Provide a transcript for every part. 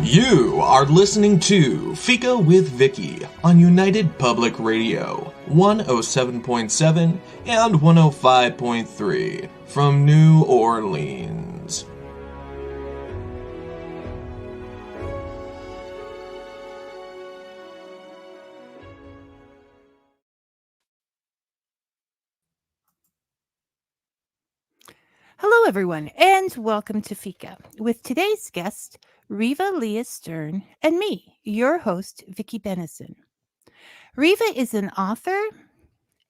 You are listening to Fika with Vicky on United Public Radio, 107.7 and 105.3 from New Orleans. Hello, everyone, and welcome to Fika with today's guest, Reva Leah Stern, and me, your host, Vicky Bennison. Reva is an author,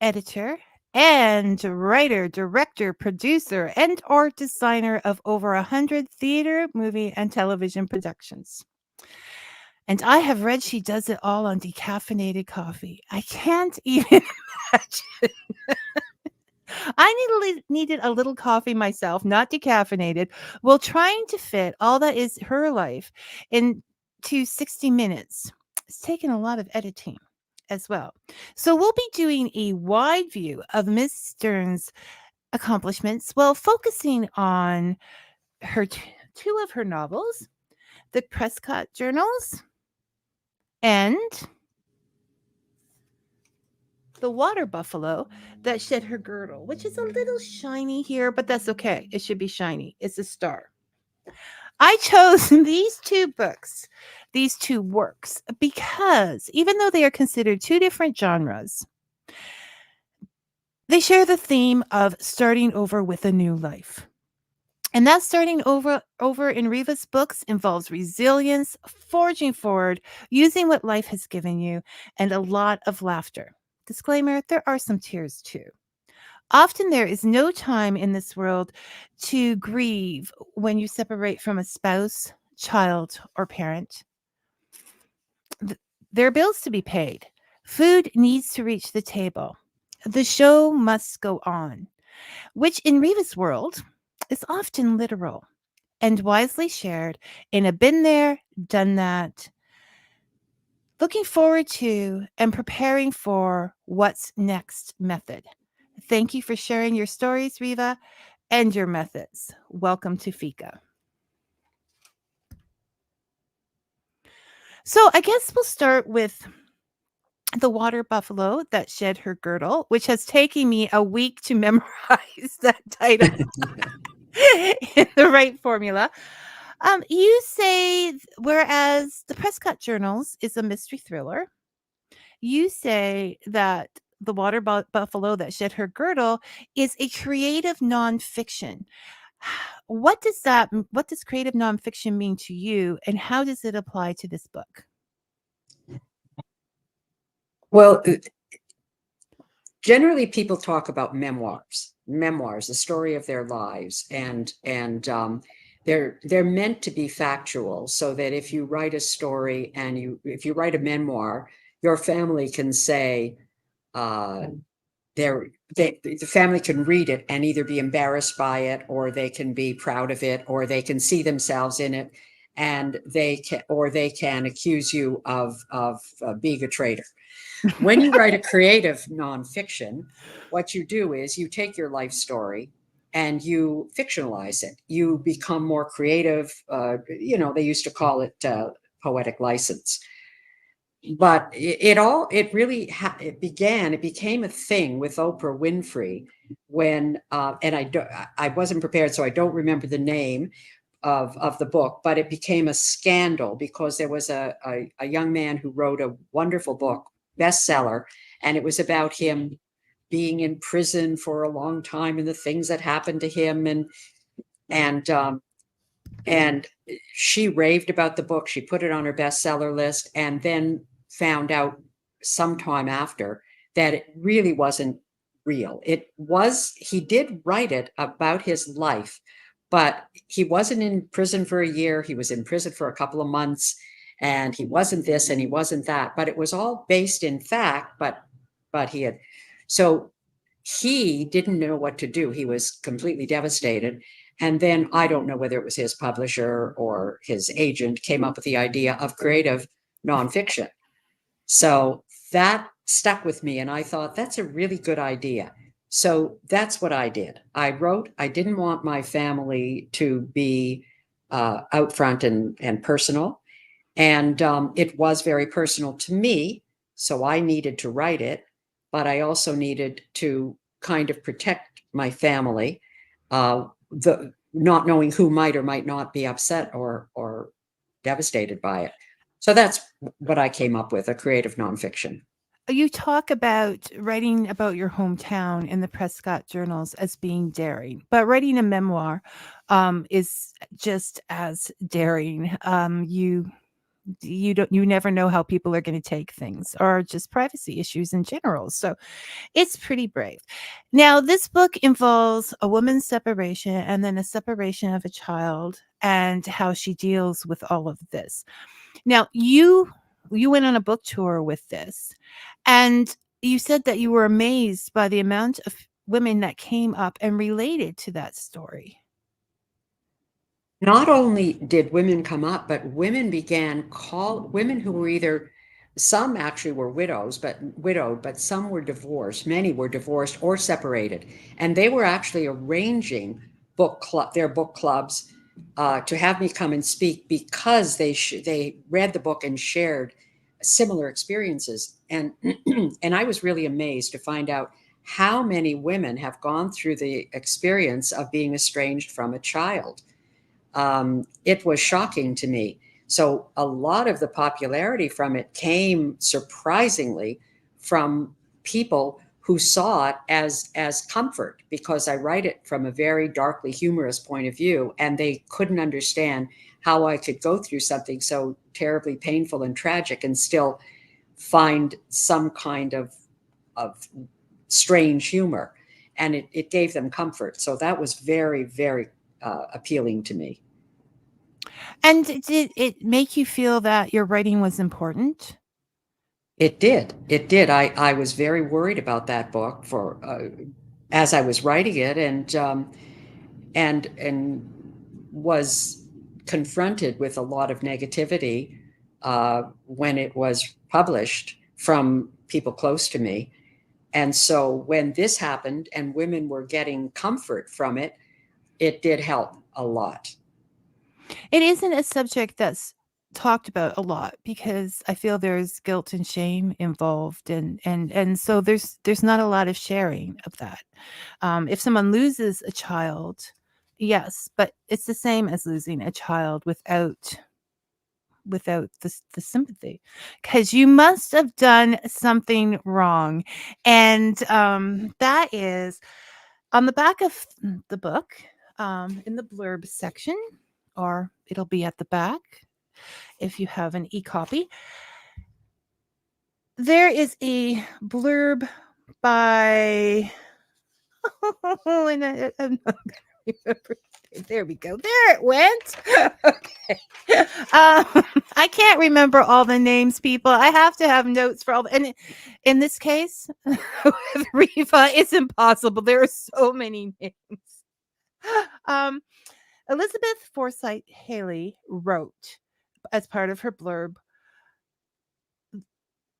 editor, and writer, director, producer, and art designer of over 100 theater, movie, and television productions. And I have read she does it all on decaffeinated coffee. I can't even imagine. Needed a little coffee myself, not decaffeinated, while trying to fit all that is her life into 60 minutes. It's taken a lot of editing as well. So we'll be doing a wide view of Miss Stern's accomplishments while focusing on her two of her novels, the Prescott Journals and the water buffalo that shed her girdle, which is a little shiny here, but that's okay. It should be shiny. It's a star. I chose these two books, these two works, because even though they are considered two different genres, they share the theme of starting over with a new life. And that starting over in Reva's books involves resilience, forging forward, using what life has given you, and a lot of laughter. Disclaimer, there are some tears too. Often there is no time in this world to grieve when you separate from a spouse, child, or parent. There are bills to be paid. Food needs to reach the table. The show must go on, which in Reva's world is often literal and wisely shared in a been there, done that, looking forward to and preparing for what's next method. Thank you for sharing your stories, Reva, and your methods. Welcome to Fika. So I guess we'll start with the water buffalo that shed her girdle, which has taken me a week to memorize that title in the right formula. You say, whereas the Prescott Journals is a mystery thriller, you say that the water buffalo that shed her girdle is a creative nonfiction. What does creative nonfiction mean to you, and how does it apply to this book? Well, generally people talk about memoirs, the story of their lives, and they're meant to be factual, so that if you write a story and if you write a memoir, your family can say, the family can read it and either be embarrassed by it, or they can be proud of it, or they can see themselves in it, and they can accuse you of being a traitor. When you write a creative nonfiction, what you do is you take your life story and you fictionalize it. You become more creative. They used to call it poetic license. But it became a thing with Oprah Winfrey when, and I wasn't prepared, so I don't remember the name of the book, but it became a scandal because there was a young man who wrote a wonderful book, bestseller, and it was about him being in prison for a long time and the things that happened to him, and she raved about the book. She put it on her bestseller list, and then found out sometime after that it really wasn't real. He did write it about his life, but he wasn't in prison for a year. He was in prison for a couple of months, and he wasn't this and he wasn't that, but it was all based in fact, but so he didn't know what to do. He was completely devastated. And then I don't know whether it was his publisher or his agent came up with the idea of creative nonfiction. So that stuck with me, and I thought that's a really good idea. So that's what I did. I didn't want my family to be out front and personal. And it was very personal to me, so I needed to write it, but I also needed to kind of protect my family, the not knowing who might or might not be upset or devastated by it. So that's what I came up with, a creative nonfiction. You talk about writing about your hometown in the Prescott Journals as being daring, but writing a memoir is just as daring. You never know how people are going to take things, or just privacy issues in general. So it's pretty brave. Now, this book involves a woman's separation and then a separation of a child and how she deals with all of this. Now, you went on a book tour with this, and you said that you were amazed by the amount of women that came up and related to that story. Not only did women come up, but women women who were either, some actually were widowed, but some were divorced. Many were divorced or separated, and they were actually arranging their book clubs to have me come and speak because they read the book and shared similar experiences. And and I was really amazed to find out how many women have gone through the experience of being estranged from a child. It was shocking to me. So a lot of the popularity from it came surprisingly from people who saw it as comfort, because I write it from a very darkly humorous point of view, and they couldn't understand how I could go through something so terribly painful and tragic and still find some kind of strange humor. And it gave them comfort. So that was very, very appealing to me. And did it make you feel that your writing was important? It did. It did. I was very worried about that book for as I was writing it, and was confronted with a lot of negativity when it was published from people close to me. And so when this happened and women were getting comfort from it, it did help a lot. It isn't a subject that's talked about a lot because I feel there's guilt and shame involved, and so there's not a lot of sharing of that. If someone loses a child, yes, but it's the same as losing a child without the sympathy, because you must have done something wrong. And that is on the back of the book, in the blurb section, or it'll be at the back if you have an e-copy. There is a blurb by and I'm not gonna remember. There we go. There it went. Okay. I can't remember all the names, people. I have to have notes for all and in this case, with Reva, it's impossible. There are so many names. Elizabeth Forsyth Haley wrote as part of her blurb,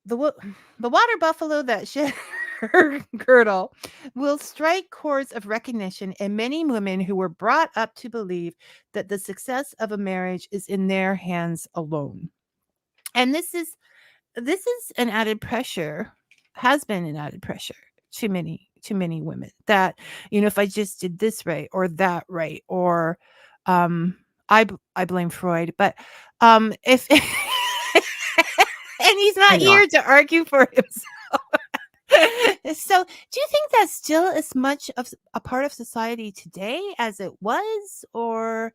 the water buffalo that shed her girdle will strike chords of recognition in many women who were brought up to believe that the success of a marriage is in their hands alone. And this is an added pressure, has been an added pressure to many women, that, if I just did this right or that right, or I blame Freud, but if and he's not here to argue for himself. So do you think that's still as much of a part of society today as it was, or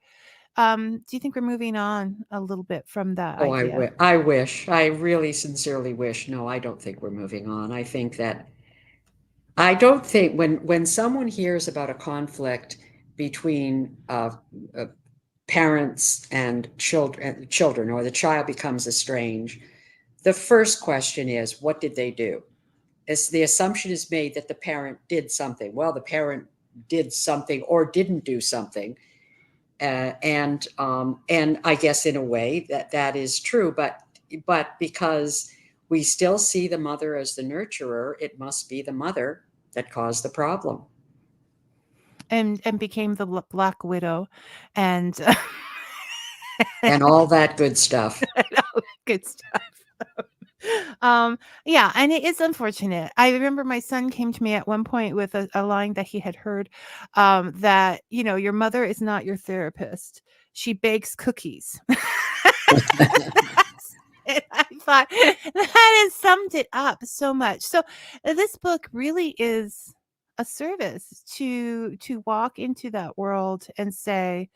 do you think we're moving on a little bit from that idea? I wish. I really sincerely wish. No, I don't think we're moving on. I don't think when someone hears about a conflict between parents and children, or the child becomes estranged, the first question is, what did they do? As the assumption is made that the parent did something. Well, the parent did something or didn't do something. And I guess in a way that is true, but because we still see the mother as the nurturer, it must be the mother that caused the problem. And became the Black Widow, and and all that good stuff. Good stuff. Yeah, and it is unfortunate. I remember my son came to me at one point with a line that he had heard, that, your mother is not your therapist. She bakes cookies. And I thought that has summed it up so much. So this book really is a service to walk into that world and say,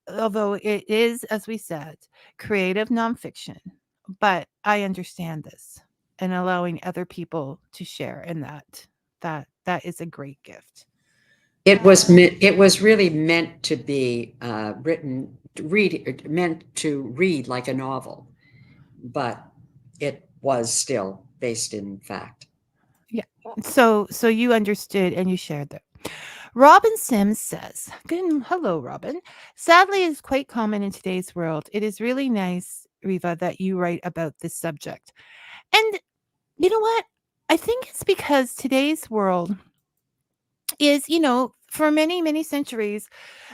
although it is, as we said, creative nonfiction, but I understand this, and allowing other people to share in that is a great gift. It was really meant to be meant to read like a novel, but it was still based in fact. Yeah. So you understood and you shared that. Robin Sims says, hello, Robin. Sadly, it's quite common in today's world. It is really nice, Reva, that you write about this subject. And you know what? I think it's because today's world is, for many, many centuries,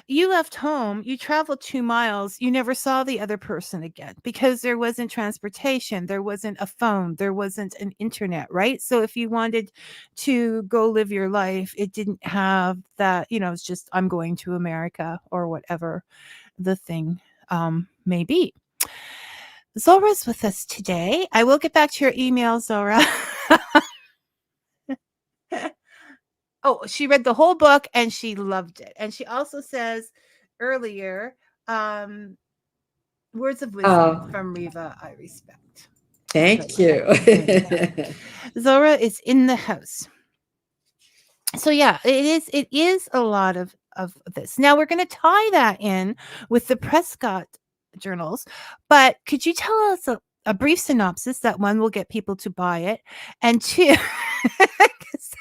you left home, you traveled 2 miles, you never saw the other person again because there wasn't transportation, there wasn't a phone, there wasn't an internet, right? So if you wanted to go live your life, it didn't have that, it's just, I'm going to America or whatever the thing may be. Zora's with us today. I will get back to your email, Zora. Oh, she read the whole book and she loved it. And she also says earlier, words of wisdom from Reva, I respect. Thank you. Zora is in the house. So yeah, it is a lot of this. Now we're going to tie that in with the Prescott Journals, but could you tell us a brief synopsis? That one will get people to buy it, and two,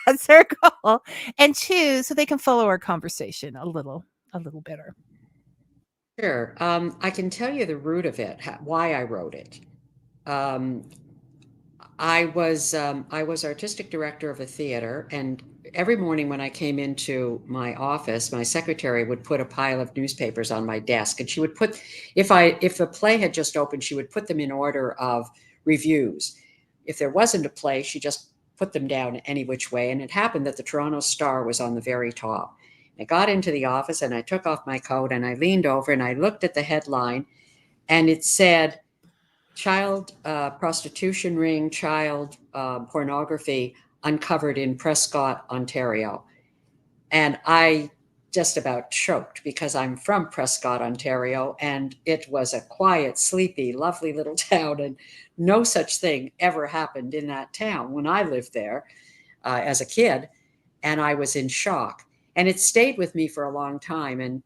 that's our goal, and two, so they can follow our conversation a little better. Sure. I can tell you the root of it, why I wrote it. I was artistic director of a theater, and every morning when I came into my office, my secretary would put a pile of newspapers on my desk, and she would put, if a play had just opened, she would put them in order of reviews. If there wasn't a play, she just put them down any which way. And it happened that the Toronto Star was on the very top. I got into the office and I took off my coat and I leaned over and I looked at the headline, and it said, child prostitution ring, child pornography uncovered in Prescott, Ontario. And I just about choked because I'm from Prescott, Ontario, and it was a quiet, sleepy, lovely little town, and no such thing ever happened in that town when I lived there as a kid, and I was in shock. And it stayed with me for a long time, and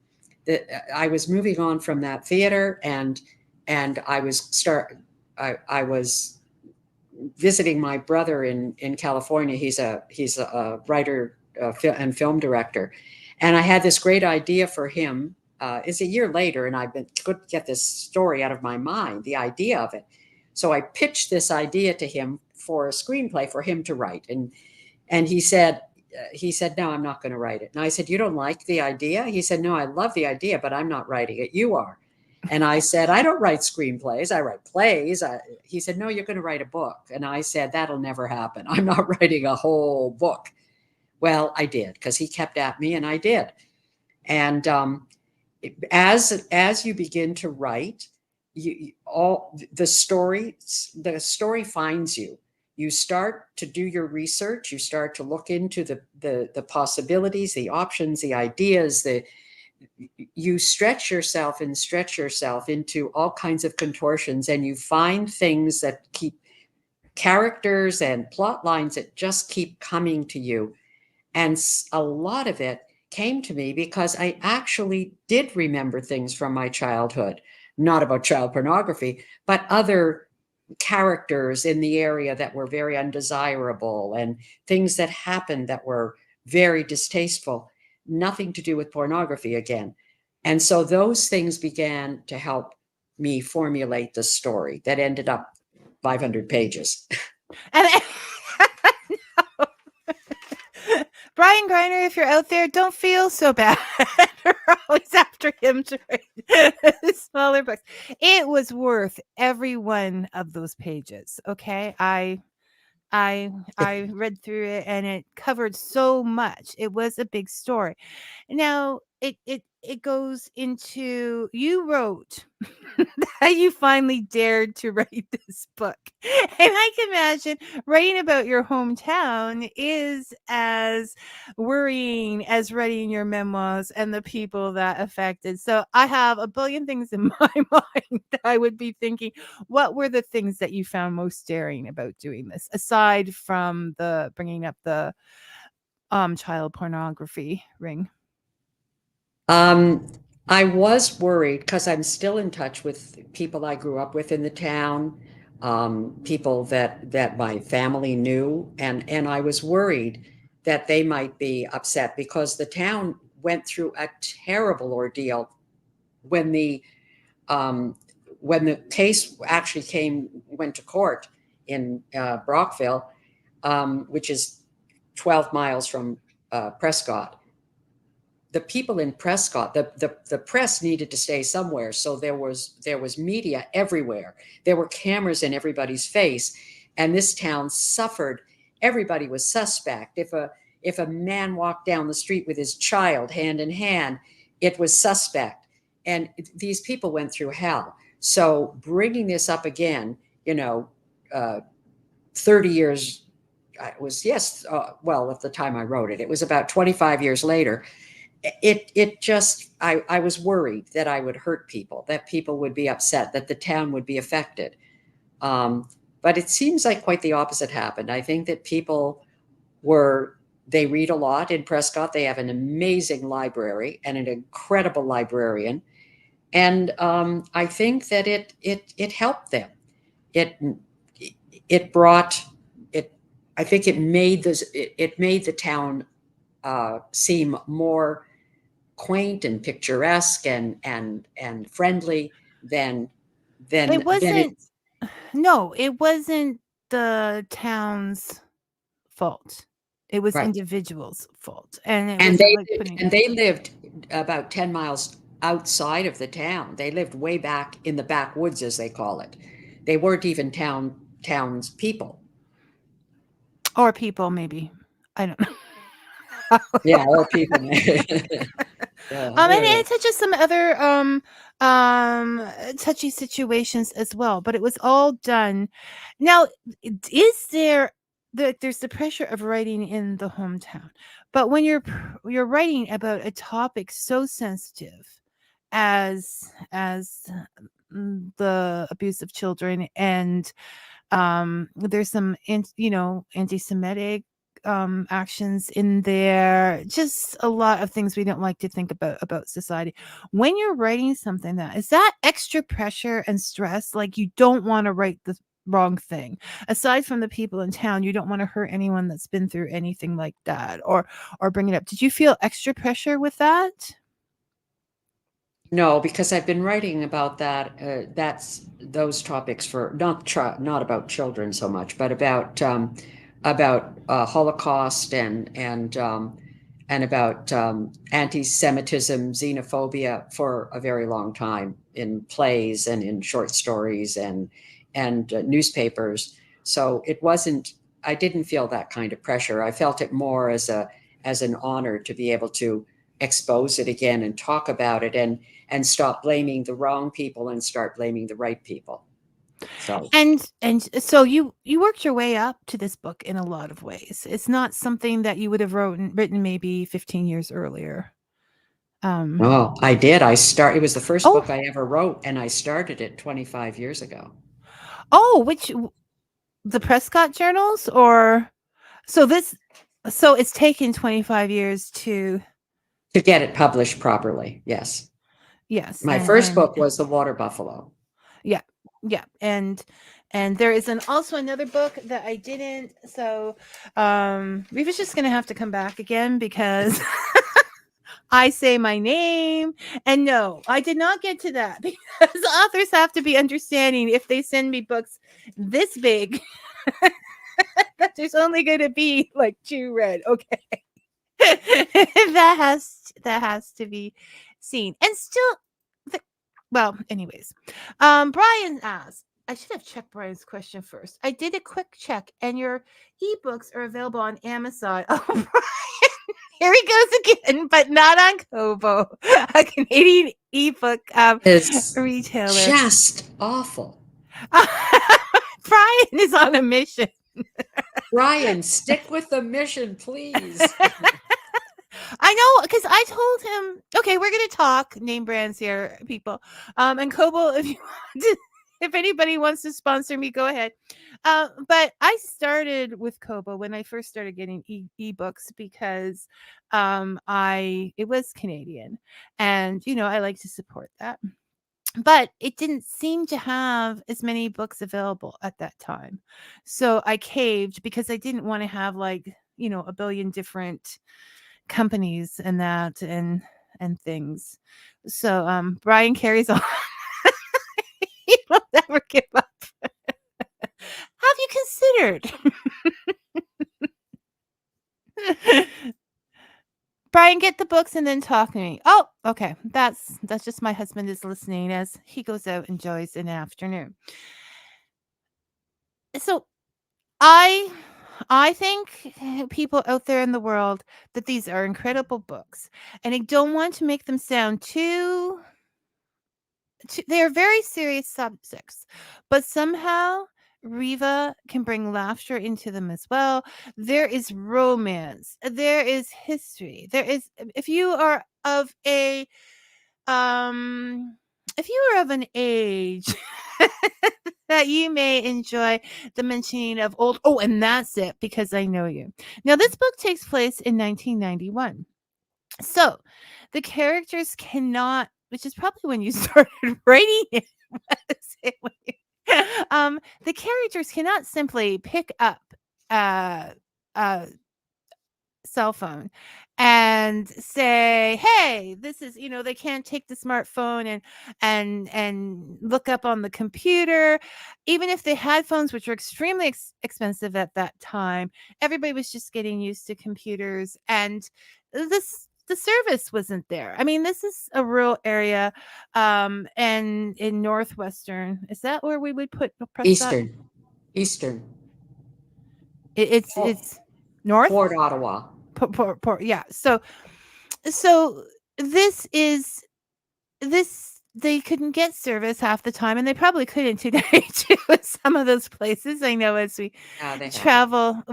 I was moving on from that theater, and I was visiting my brother in California. He's a writer and film director, and I had this great idea for him. It's a year later, and couldn't get this story out of my mind, the idea of it. So I pitched this idea to him for a screenplay for him to write, and he said, no, I'm not going to write it. And I said, you don't like the idea? He said, no, I love the idea, but I'm not writing it. You are. And I said, I don't write screenplays. I write plays. He said, no, you're going to write a book. And I said, that'll never happen. I'm not writing a whole book. Well, I did, because he kept at me, and I did. And as you begin to write, the story finds you. You start to do your research. You start to look into the possibilities, the options, the ideas, you stretch yourself into all kinds of contortions, and you find things that keep characters and plot lines that just keep coming to you. And a lot of it came to me because I actually did remember things from my childhood, not about child pornography, but other characters in the area that were very undesirable, and things that happened that were very distasteful. Nothing to do with pornography again. And so those things began to help me formulate the story that ended up 500 pages. And Brian Greiner, if you're out there, don't feel so bad. always after him to write smaller books. It was worth every one of those pages. Okay. I read through it and it covered so much. It was a big story. Now it goes into you wrote that you finally dared to write this book. And I can imagine writing about your hometown is as worrying as writing your memoirs and the people that affected. So I have a billion things in my mind that I would be thinking, what were the things that you found most daring about doing this, aside from the bringing up the child pornography ring? I was worried because I'm still in touch with people I grew up with in the town, people that my family knew, and I was worried that they might be upset because the town went through a terrible ordeal when the case actually went to court in Brockville, which is 12 miles from Prescott. The people in Prescott, the press needed to stay somewhere, so there was media everywhere. There were cameras in everybody's face, and this town suffered. Everybody was suspect. If a man walked down the street with his child hand in hand, it was suspect. And these people went through hell. So bringing this up again, 30 years, it was, well, at the time I wrote it, it was about 25 years later. It just, I was worried that I would hurt people, that people would be upset, that the town would be affected. But it seems like quite the opposite happened. I think that people they read a lot in Prescott. They have an amazing library and an incredible librarian. And I think that it helped them. It brought it. I think it made the town seem more quaint and picturesque and friendly than It wasn't. No, it wasn't the town's fault. It was Right. individuals' fault, and it And was they lived about 10 miles outside of the town. They lived way back in the backwoods, as they call it. They weren't even town's people. or people maybe. I don't know. Yeah, or people. And it touches some other touchy situations as well, but it was all done. Now, is there's the pressure of writing in the hometown, but when you're writing about a topic so sensitive as the abuse of children, and there's some anti-Semitic actions in there, just a lot of things we don't like to think about society. When you're writing something, that is that extra pressure and stress, like you don't want to write the wrong thing. Aside from the people in town, you don't want to hurt anyone that's been through anything like that, or bring it up. Did you feel extra pressure with that? No, because I've been writing about that. That's those topics for not about children so much, but about Holocaust and about anti-Semitism, xenophobia for a very long time in plays and in short stories and newspapers. So it wasn't. I didn't feel that kind of pressure. I felt it more as an honor to be able to expose it again and talk about it and stop blaming the wrong people and start blaming the right people. So And so you worked your way up to this book in a lot of ways. It's not something that you would have written maybe 15 years earlier. I did. It was the first book Oh, I ever wrote, and I started it 25 years ago. the Prescott Journals, or so it's taken 25 years to get it published properly. Yes. yes. My first book was The Water Buffalo. Yeah. Yeah. And there is also another book that I didn't. So Reva's just gonna have to come back again because I say my name. And no, I did not get to that because authors have to be understanding if they send me books this big that there's only going to be like 2 read. Okay. that has to be scene. And still, well, anyways, Brian asked, I should have checked Brian's question first. I did a quick check, and your ebooks are available on Amazon. Oh, Brian, here he goes again, but not on Kobo, a Canadian ebook It's retailer. just awful. Brian is on a mission. Brian, stick with the mission, please. I know, because I told him, okay, we're going to talk name brands here, people. And Kobo, if you want to, if anybody wants to sponsor me, go ahead. But I started with Kobo when I first started getting ebooks because it was Canadian, and I like to support that. But it didn't seem to have as many books available at that time. So I caved because I didn't want to have a billion different companies and things. So Brian carries on. He will never give up. Have you considered? Brian, get the books and then talk to me. Oh, okay. That's just my husband is listening as he goes out and enjoys an afternoon. So I think people out there in the world that these are incredible books, and I don't want to make them sound too they are very serious subjects, but somehow Reva can bring laughter into them as well. There is romance, there is history, there is if you are of a if you are of an age that you may enjoy the mentioning of old, and that's it, because I know you. Now, this book takes place in 1991. So the characters cannot, which is probably when you started writing it. The characters cannot simply pick up a cell phone and say, hey, this is, they can't take the smartphone and look up on the computer. Even if they had phones, which were extremely expensive at that time, everybody was just getting used to computers, and the service wasn't there. I mean, this is a rural area, and in northwestern, is that where we would put Prescott? Eastern. It's north. Port Ottawa. Port, yeah. So this they couldn't get service half the time, and they probably couldn't today too at some of those places. I know as we travel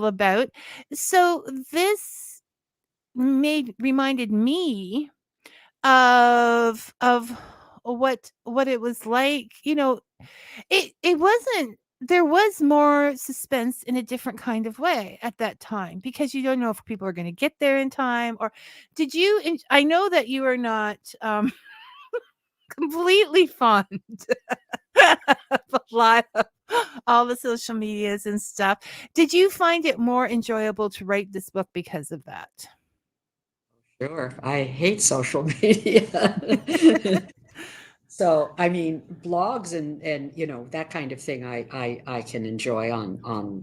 about. So this reminded me of what it was like. It wasn't, there was more suspense in a different kind of way at that time, because you don't know if people are going to get there in time. Or I know that you are not completely fond of a lot of all the social medias and stuff. Did you find it more enjoyable to write this book because of that? Sure. I hate social media. So, I mean, blogs and that kind of thing I can enjoy on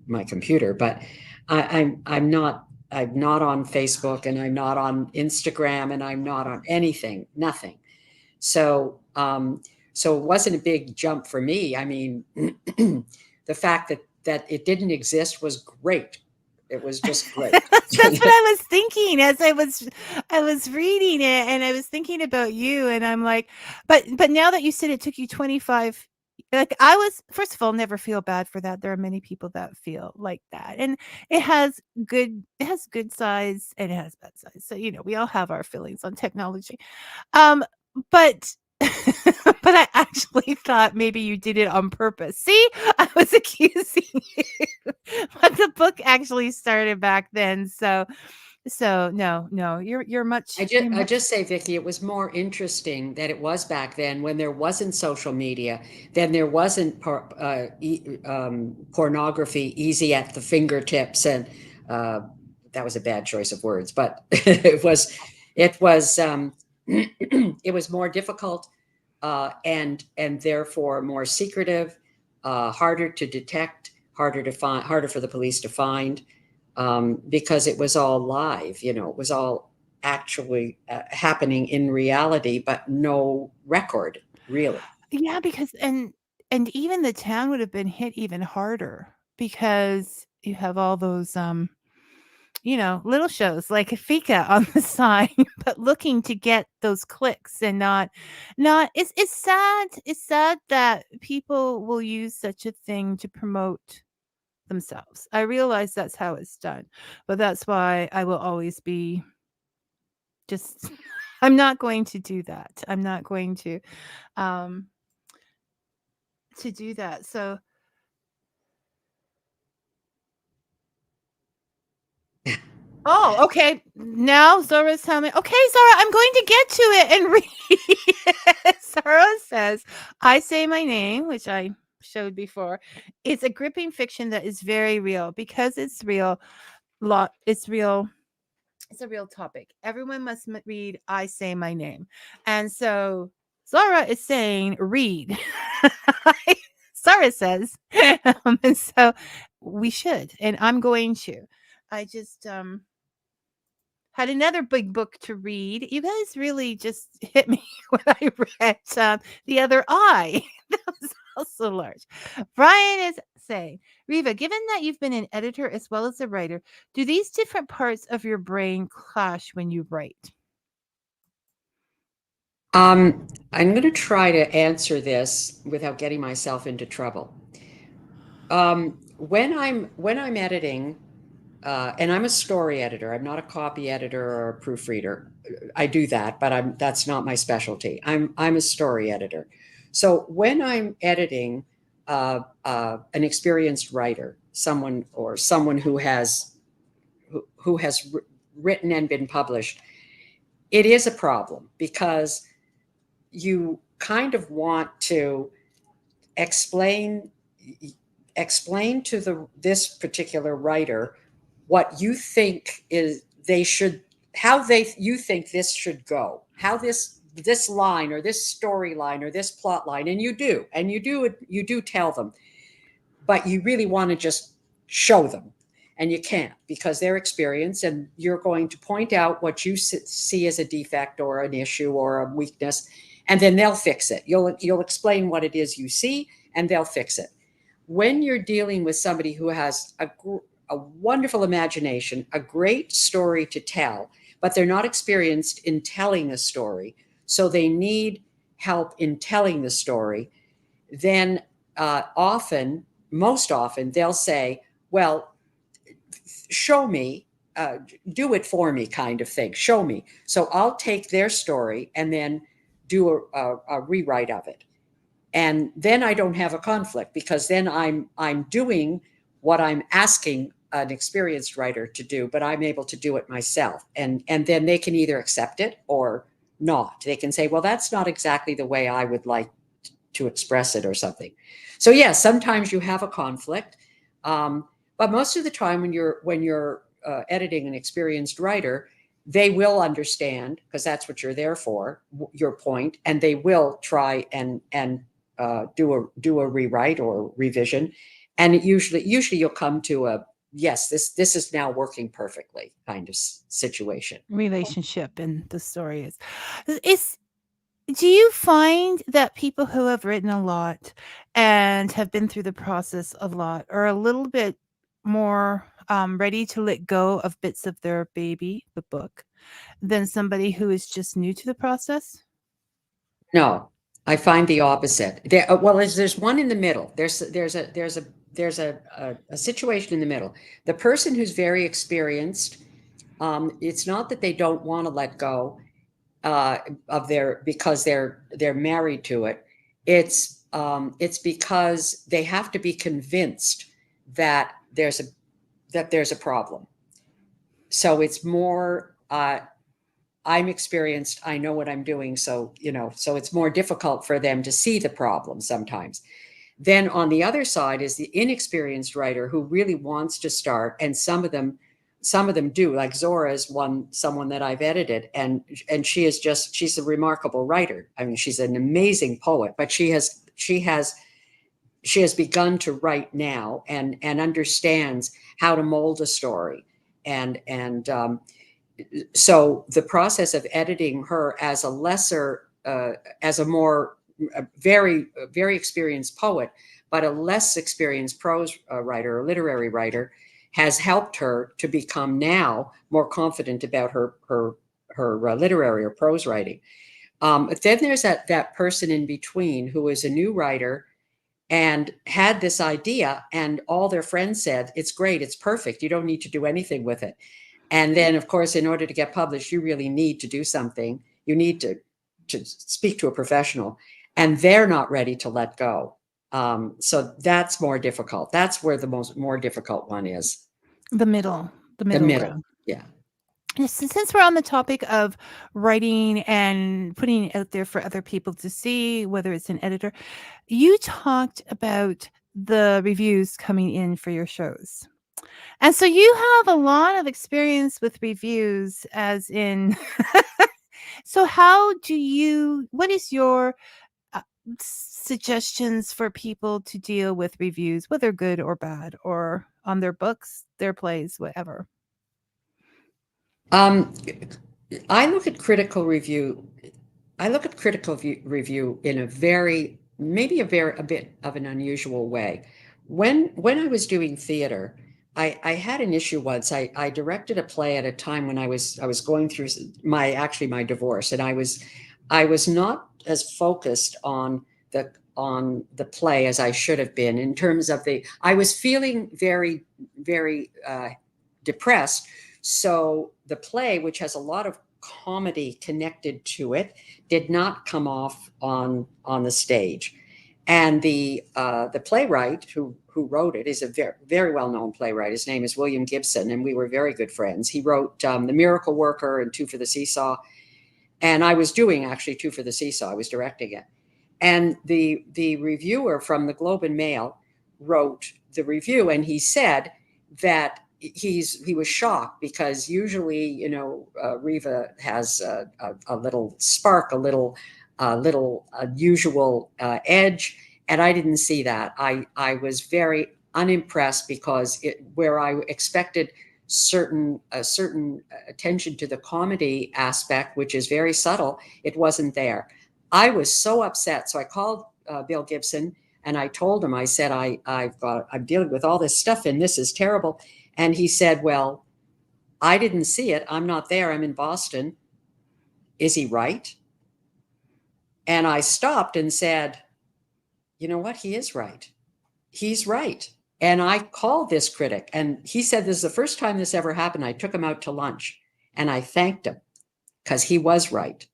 my computer, but I'm not on Facebook, and I'm not on Instagram, and I'm not on nothing. So it wasn't a big jump for me. I mean, the fact that it didn't exist was great. It was just great. That's what I was thinking as I was reading it, and I was thinking about you, and I'm like, but now that you said it took you 25, I was, first of all, never feel bad for that. There are many people that feel like that, and it has good sides and it has bad sides. So we all have our feelings on technology, but but I actually thought maybe you did it on purpose. See, I was accusing you, but the book actually started back then. So no, you're much. I just say, Vicky, it was more interesting that it was back then, when there wasn't social media, then there wasn't pornography easy at the fingertips, and that was a bad choice of words, but it was it was more difficult, and therefore more secretive, harder to detect, harder to find, harder for the police to find, because it was all live. It was all actually happening in reality, but no record, really. Yeah, because and even the town would have been hit even harder because you have all those little shows like Fika on the side, but looking to get those clicks and not it's sad. It's sad that people will use such a thing to promote themselves. I realize that's how it's done, but that's why I will always be just I'm not going to do that. I'm not going um to do that. So oh, okay. Now Zora's telling me, okay, Zora, I'm going to get to it and read. Zora says, I Say My Name, which I showed before. It's a gripping fiction that is very real because it's real. It's real. It's a real topic. Everyone must read I Say My Name. And so Zora is saying, read. Zora says. And so we should. And I'm going to. I just had another big book to read. You guys really just hit me when I read The Other Eye. That was also large. Brian is saying, Reva, given that you've been an editor as well as a writer, do these different parts of your brain clash when you write? I'm going to try to answer this without getting myself into trouble. When I'm editing, and I'm a story editor. I'm not a copy editor or a proofreader. I do that, but that's not my specialty. I'm a story editor. So when I'm editing an experienced writer, someone who has written and been published, it is a problem because you kind of want to explain to this particular writer what you think you think this should go, how this line or this storyline or this plot line, and you do tell them, but you really want to just show them, and you can't because they're experienced, and you're going to point out what you see as a defect or an issue or a weakness, and then they'll fix it. You'll explain what it is you see, and they'll fix it. When you're dealing with somebody who has a wonderful imagination, a great story to tell, but they're not experienced in telling a story, so they need help in telling the story, then most often, they'll say, well, show me, do it for me kind of thing, show me. So I'll take their story and then do a rewrite of it. And then I don't have a conflict because then I'm doing what I'm asking an experienced writer to do, but I'm able to do it myself. And then they can either accept it or not. They can say, well, that's not exactly the way I would like to express it or something. So yeah, sometimes you have a conflict. But most of the time when you're editing an experienced writer, they will understand, because that's what you're there for, your point, and they will try and do a rewrite or revision, and it usually you'll come to a yes, this is now working perfectly kind of situation. Relationship in the story is. Do you find that people who have written a lot and have been through the process a lot are a little bit more ready to let go of bits of their baby, the book, than somebody who is just new to the process? No, I find the opposite. There's one in the middle. There's a situation in the middle. The person who's very experienced, it's not that they don't want to let go of because they're married to it. It's because they have to be convinced that there's a problem. So it's more. I'm experienced. I know what I'm doing. So it's more difficult for them to see the problem sometimes. Then on the other side is the inexperienced writer who really wants to start, and some of them do. Like Zora is someone that I've edited, and she's a remarkable writer. I mean, she's an amazing poet, but she has begun to write now and understands how to mold a story, and so the process of editing her as a lesser, as a very experienced poet, but a less experienced prose writer or literary writer, has helped her to become now more confident about her literary or prose writing. But then there's that person in between who is a new writer and had this idea, and all their friends said, it's great, it's perfect, you don't need to do anything with it. And then, of course, in order to get published, you really need to do something. You need to speak to a professional, and they're not ready to let go. So that's more difficult. That's where the more difficult one is. The middle ground. Yeah. Since we're on the topic of writing and putting it out there for other people to see, whether it's an editor, you talked about the reviews coming in for your shows. And so you have a lot of experience with reviews, as in, so what is your suggestions for people to deal with reviews, whether good or bad, or on their books, their plays, whatever? I look at critical review. In a bit of an unusual way. When I was doing theater, I had an issue once. I directed a play at a time when I was going through my divorce, and I was not as focused on the play as I should have been, in terms of I was feeling very, very depressed. So the play, which has a lot of comedy connected to it, did not come off on the stage. And the playwright who wrote it is a very, very well-known playwright. His name is William Gibson, and we were very good friends. He wrote The Miracle Worker and Two for the Seesaw. And I was doing actually Two for the Seesaw. I was directing it. And the reviewer from the Globe and Mail wrote the review, and he said that he was shocked, because usually, Reva has a little spark, a little unusual edge, and I didn't see that. I was very unimpressed, because where I expected a certain attention to the comedy aspect, which is very subtle, it wasn't there. I was so upset. So I called Bill Gibson, and I told him, I said, I'm dealing with all this stuff, and this is terrible. And he said, well, I didn't see it. I'm not there. I'm in Boston. Is he right? And I stopped and said, you know what? He is right. He's right. And I called this critic, and he said, this is the first time this ever happened. I took him out to lunch, and I thanked him, because he was right.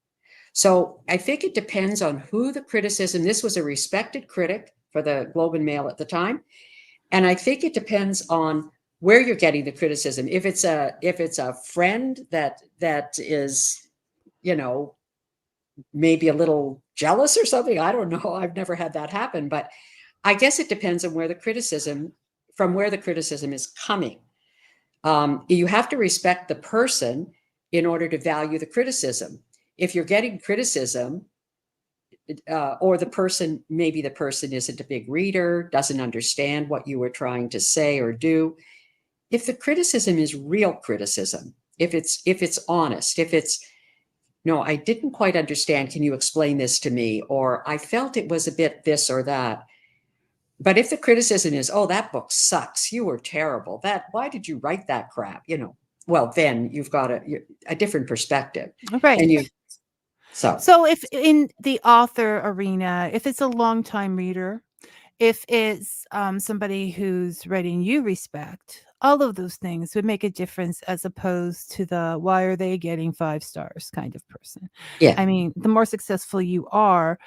So I think it depends on who the criticism. This was a respected critic for the Globe and Mail at the time. And I think it depends on where you're getting the criticism. If it's a friend that is, maybe a little jealous or something, I don't know. I've never had that happen, but I guess it depends on from where the criticism is coming. You have to respect the person in order to value the criticism. If you're getting criticism, or maybe the person isn't a big reader, doesn't understand what you were trying to say or do. If the criticism is real criticism, if it's honest, if it's, no, I didn't quite understand, can you explain this to me? Or I felt it was a bit this or that. But if the criticism is, oh, that book sucks, you were terrible, why did you write that crap? Well, then you've got a different perspective. Right. And so if in the author arena, if it's a longtime reader, if it's somebody who's writing you respect, all of those things would make a difference, as opposed to the why are they getting 5 stars kind of person. Yeah. I mean, the more successful you are,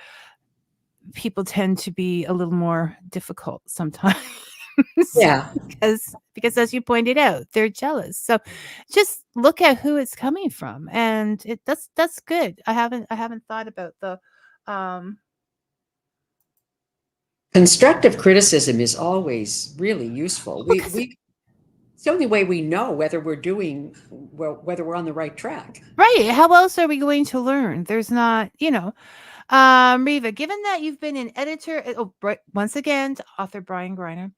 people tend to be a little more difficult sometimes. Yeah. because as you pointed out, they're jealous. So just look at who it's coming from, and that's good. I haven't thought about the constructive criticism is always really useful. It's the only way we know whether we're whether we're on the right track. Right. How else are we going to learn? There's not, Reva, given that you've been an editor, once again, to author Brian Greiner,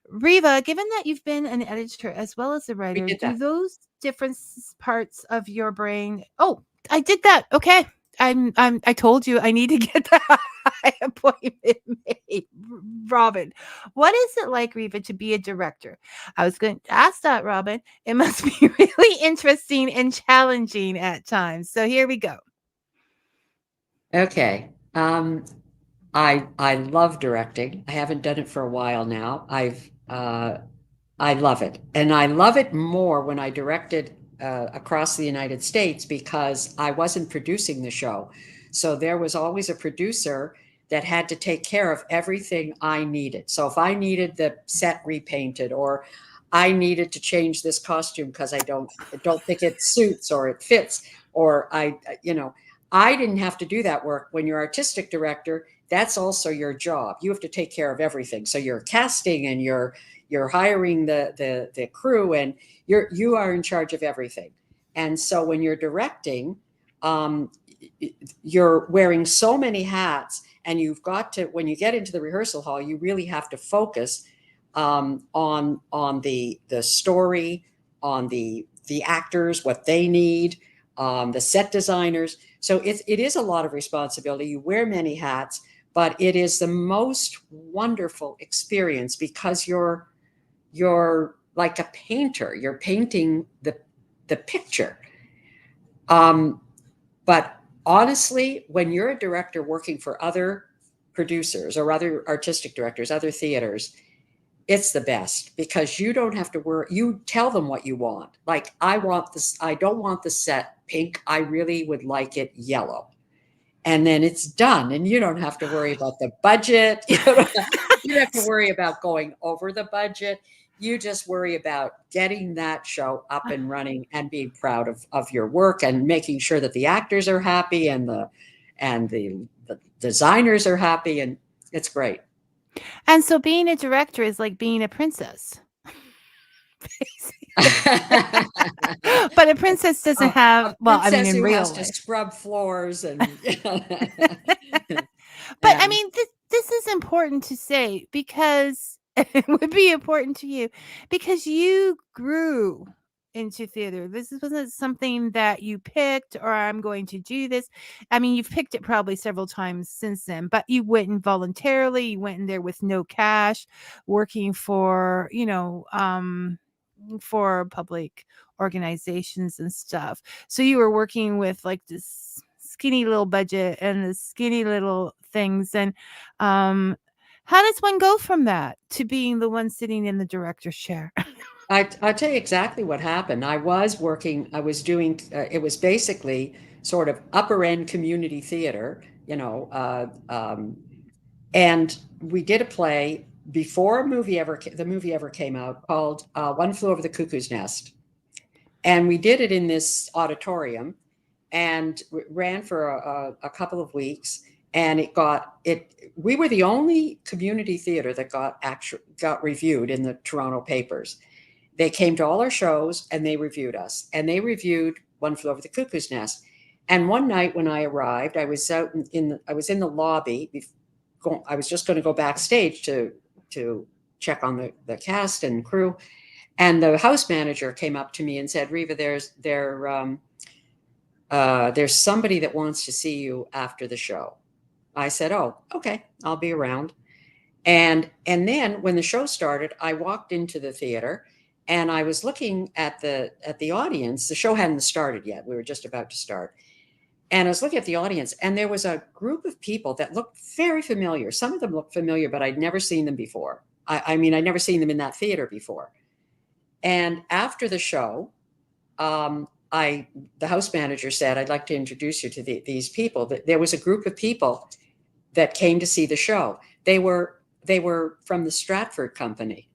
Reva, given that you've been an editor as well as a We writer, did do that. those different parts of your brain? Oh, I did that. Okay. I told you I need to get that appointment made. Robin, what is it like, Reva, to be a director? I was going to ask that, Robin. It must be really interesting and challenging at times. So here we go. Okay. I love directing. I haven't done it for a while now. I love it. And I love it more when I directed across the United States because I wasn't producing the show. So there was always a producer that had to take care of everything I needed. So if I needed the set repainted, or I needed to change this costume because I don't think it suits or it fits, or I didn't have to do that work. When you're artistic director, that's also your job. You have to take care of everything. So you're casting and you're hiring the crew, and you are in charge of everything. And so when you're directing, you're wearing so many hats, and you've got to, when you get into the rehearsal hall, you really have to focus on the story, on the actors, what they need, the set designers. So it is a lot of responsibility. You wear many hats, but it is the most wonderful experience because you're like a painter. You're painting the picture. But honestly, when you're a director working for other producers or other artistic directors, other theaters, it's the best because you don't have to worry. You tell them what you want. Like, I want this, I don't want the set pink. I really would like it yellow. And then it's done. And you don't have to worry about the budget. You don't have to worry about going over the budget. You just worry about getting that show up and running and being proud of your work and making sure that the actors are happy and the designers are happy. And it's great. And so being a director is like being a princess. But a princess doesn't have, well, I mean, in who real has to life. scrub floors and But I mean, this is important to say because it would be important to you because you grew into theater. This wasn't something that you picked or I'm going to do this. I mean, you've picked it probably several times since then, but you went in voluntarily. You went in there with no cash, working for, for public organizations and stuff. So you were working with like this skinny little budget and the skinny little things. And how does one go from that to being the one sitting in the director's chair? I'll tell you exactly what happened. I was doing, it was basically sort of upper end community theater, and we did a play before the movie ever came out called One Flew Over the Cuckoo's Nest. And we did it in this auditorium and ran for a couple of weeks. And we were the only community theater that got reviewed in the Toronto papers. They came to all our shows and they reviewed us, and they reviewed One Flew Over the Cuckoo's Nest. And one night when I arrived, I was out I was in the lobby. I was just going to go backstage to check on the cast and crew. And the house manager came up to me and said, "Reva, there's somebody that wants to see you after the show." I said, "Oh, okay, I'll be around." And then when the show started, I walked into the theater and I was looking at the audience. The show hadn't started yet. We were just about to start. And I was looking at the audience, and there was a group of people that looked very familiar. Some of them looked familiar, but I'd never seen them before. I mean, I'd never seen them in that theater before. And after the show, the house manager said, "I'd like to introduce you to these people." There was a group of people that came to see the show. They were from the Stratford Company,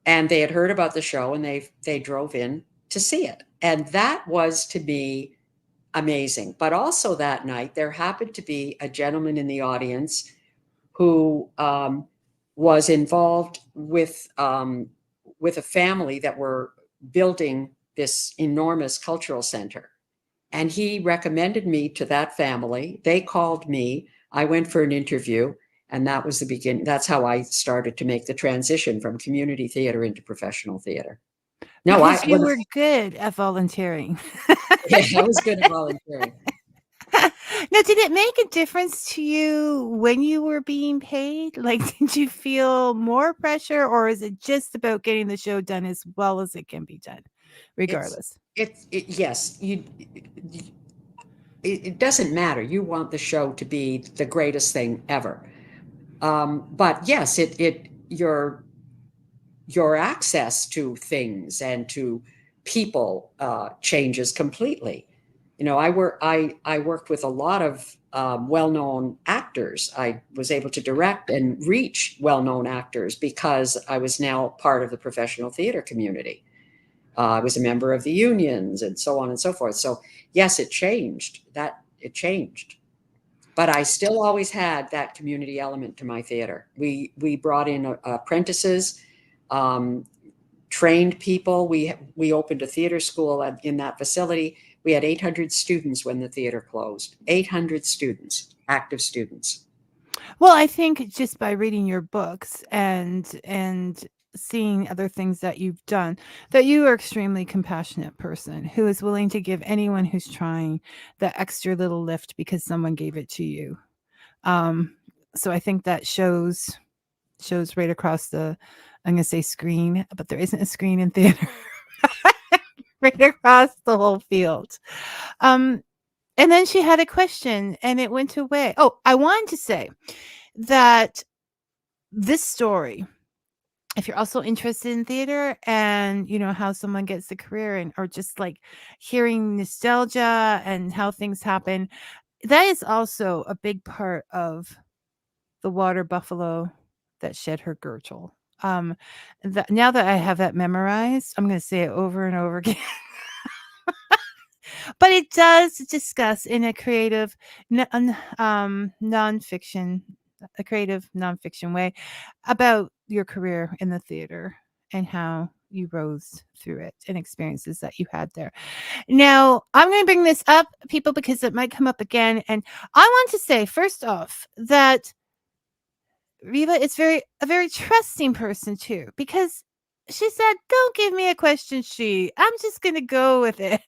and they had heard about the show, and they drove in to see it. And that was, to me, amazing. But also that night, there happened to be a gentleman in the audience who was involved with a family that were building this enormous cultural center. And he recommended me to that family. They called me. I went for an interview, And that was the beginning. That's how I started to make the transition from community theater into professional theater. No, because you were good at volunteering. Yeah, I was good at volunteering. Now, did it make a difference to you when you were being paid? Like, did you feel more pressure, or is it just about getting the show done as well as it can be done, regardless? Yes, it doesn't matter. You want the show to be the greatest thing ever. But yes, your access to things and to people changes completely. You know, I worked with a lot of well-known actors. I was able to direct and reach well-known actors because I was now part of the professional theater community. I was a member of the unions and so on and so forth. So yes, it changed. It changed. But I still always had that community element to my theater. We brought in apprentices, trained people. We opened a theater school in that facility. We had 800 students when the theater closed. 800 students, active students. Well, I think just by reading your books and seeing other things that you've done, that you are extremely compassionate person who is willing to give anyone who's trying the extra little lift because someone gave it to you. So I think that shows right across the, I'm going to say screen, but there isn't a screen in theater. Right across the whole field. And then she had a question and it went away. Oh, I wanted to say that this story, if you're also interested in theater and you know how someone gets a career and or just like hearing nostalgia and how things happen, that is also a big part of the water buffalo that shed her girdle. Now that I have that memorized, I'm going to say it over and over again. But it does discuss in a creative nonfiction, a creative nonfiction way about your career in the theater and how you rose through it and experiences that you had there. Now, I'm going to bring this up, people, because it might come up again. And I want to say, first off, that Reva is a very trusting person too, because she said, "Don't give me a question sheet. I'm just going to go with it."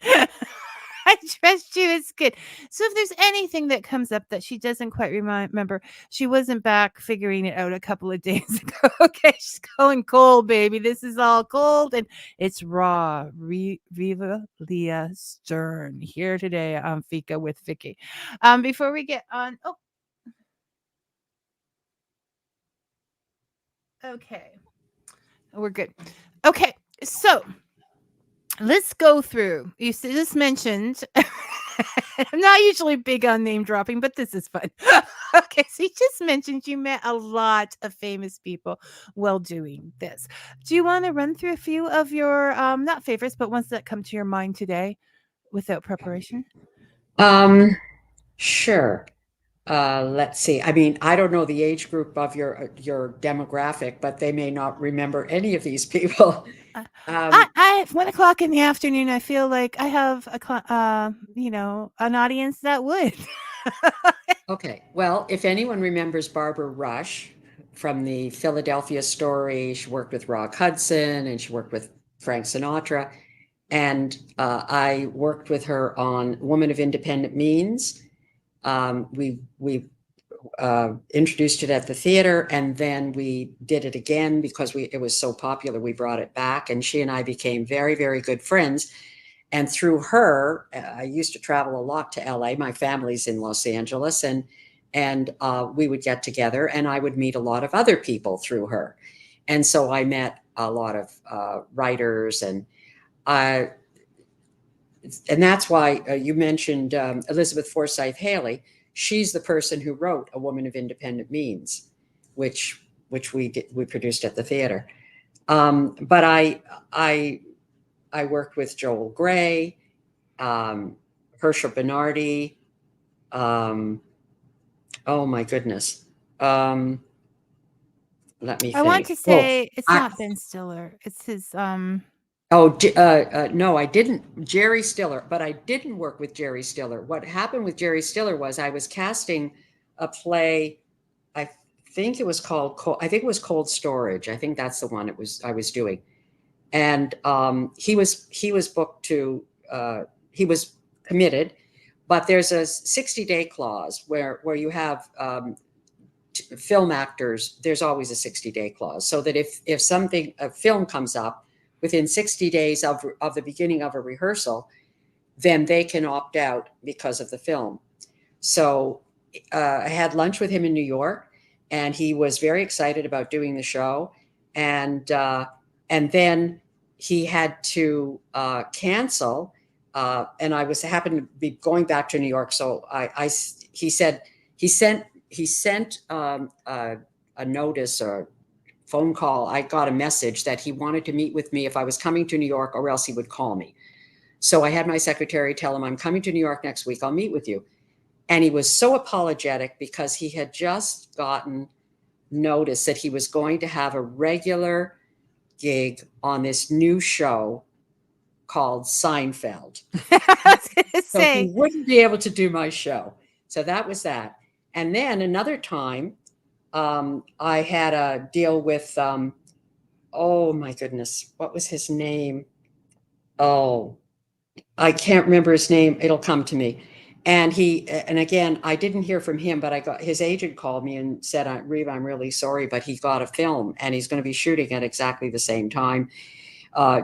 I trust you. It's good. So if there's anything that comes up that she doesn't quite remember, she wasn't back figuring it out a couple of days ago. Okay, she's going cold, baby. This is all cold and it's raw. Reva Leah Stern here today on Fika with Vicky. Before we get on, okay, we're good. Okay, so let's go through. You just mentioned, I'm not usually big on name dropping, but this is fun. Okay, so you just mentioned you met a lot of famous people while doing this. Do you want to run through a few of your, not favorites, but ones that come to your mind today without preparation? Sure. Let's see. I mean, I don't know the age group of your demographic, but they may not remember any of these people. I 1:00 in the afternoon. I feel like I have an audience that would. Okay. Well, if anyone remembers Barbara Rush from the Philadelphia Story, she worked with Rock Hudson and she worked with Frank Sinatra. And I worked with her on Woman of Independent Means. We introduced it at the theater, and then we did it again because it was so popular. We brought it back, and she and I became very, very good friends. And through her, I used to travel a lot to LA. My family's in Los Angeles, and we would get together, and I would meet a lot of other people through her. And so I met a lot of writers, and that's why you mentioned Elizabeth Forsyth Haley. She's the person who wrote A Woman of Independent Means, which we produced at the theater. But I worked with Joel Grey, Herschel Bernardi. Oh my goodness. Let me think. I want to say it's not Ben Stiller. It's his no, I didn't. Jerry Stiller, but I didn't work with Jerry Stiller. What happened with Jerry Stiller was I was casting a play. I think it was called, I think it was Cold Storage. I think that's the one I was doing. And he was booked to, he was committed, but there's a 60-day clause where you have film actors, there's always a 60-day clause, so that if a film comes up within 60 days of the beginning of a rehearsal, then they can opt out because of the film. So I had lunch with him in New York, and he was very excited about doing the show. And then he had to cancel. And I happened to be going back to New York. So he said he sent a notice or phone call. I got a message that he wanted to meet with me if I was coming to New York, or else he would call me. So I had my secretary tell him, I'm coming to New York next week. I'll meet with you. And he was so apologetic because he had just gotten notice that he was going to have a regular gig on this new show called Seinfeld. So he wouldn't be able to do my show. So that was that. And then another time, I had a deal with, oh my goodness, what was his name? Oh, I can't remember his name. It'll come to me. And again, I didn't hear from him, but his agent called me and said, Reva, I'm really sorry, but he got a film and he's going to be shooting at exactly the same time,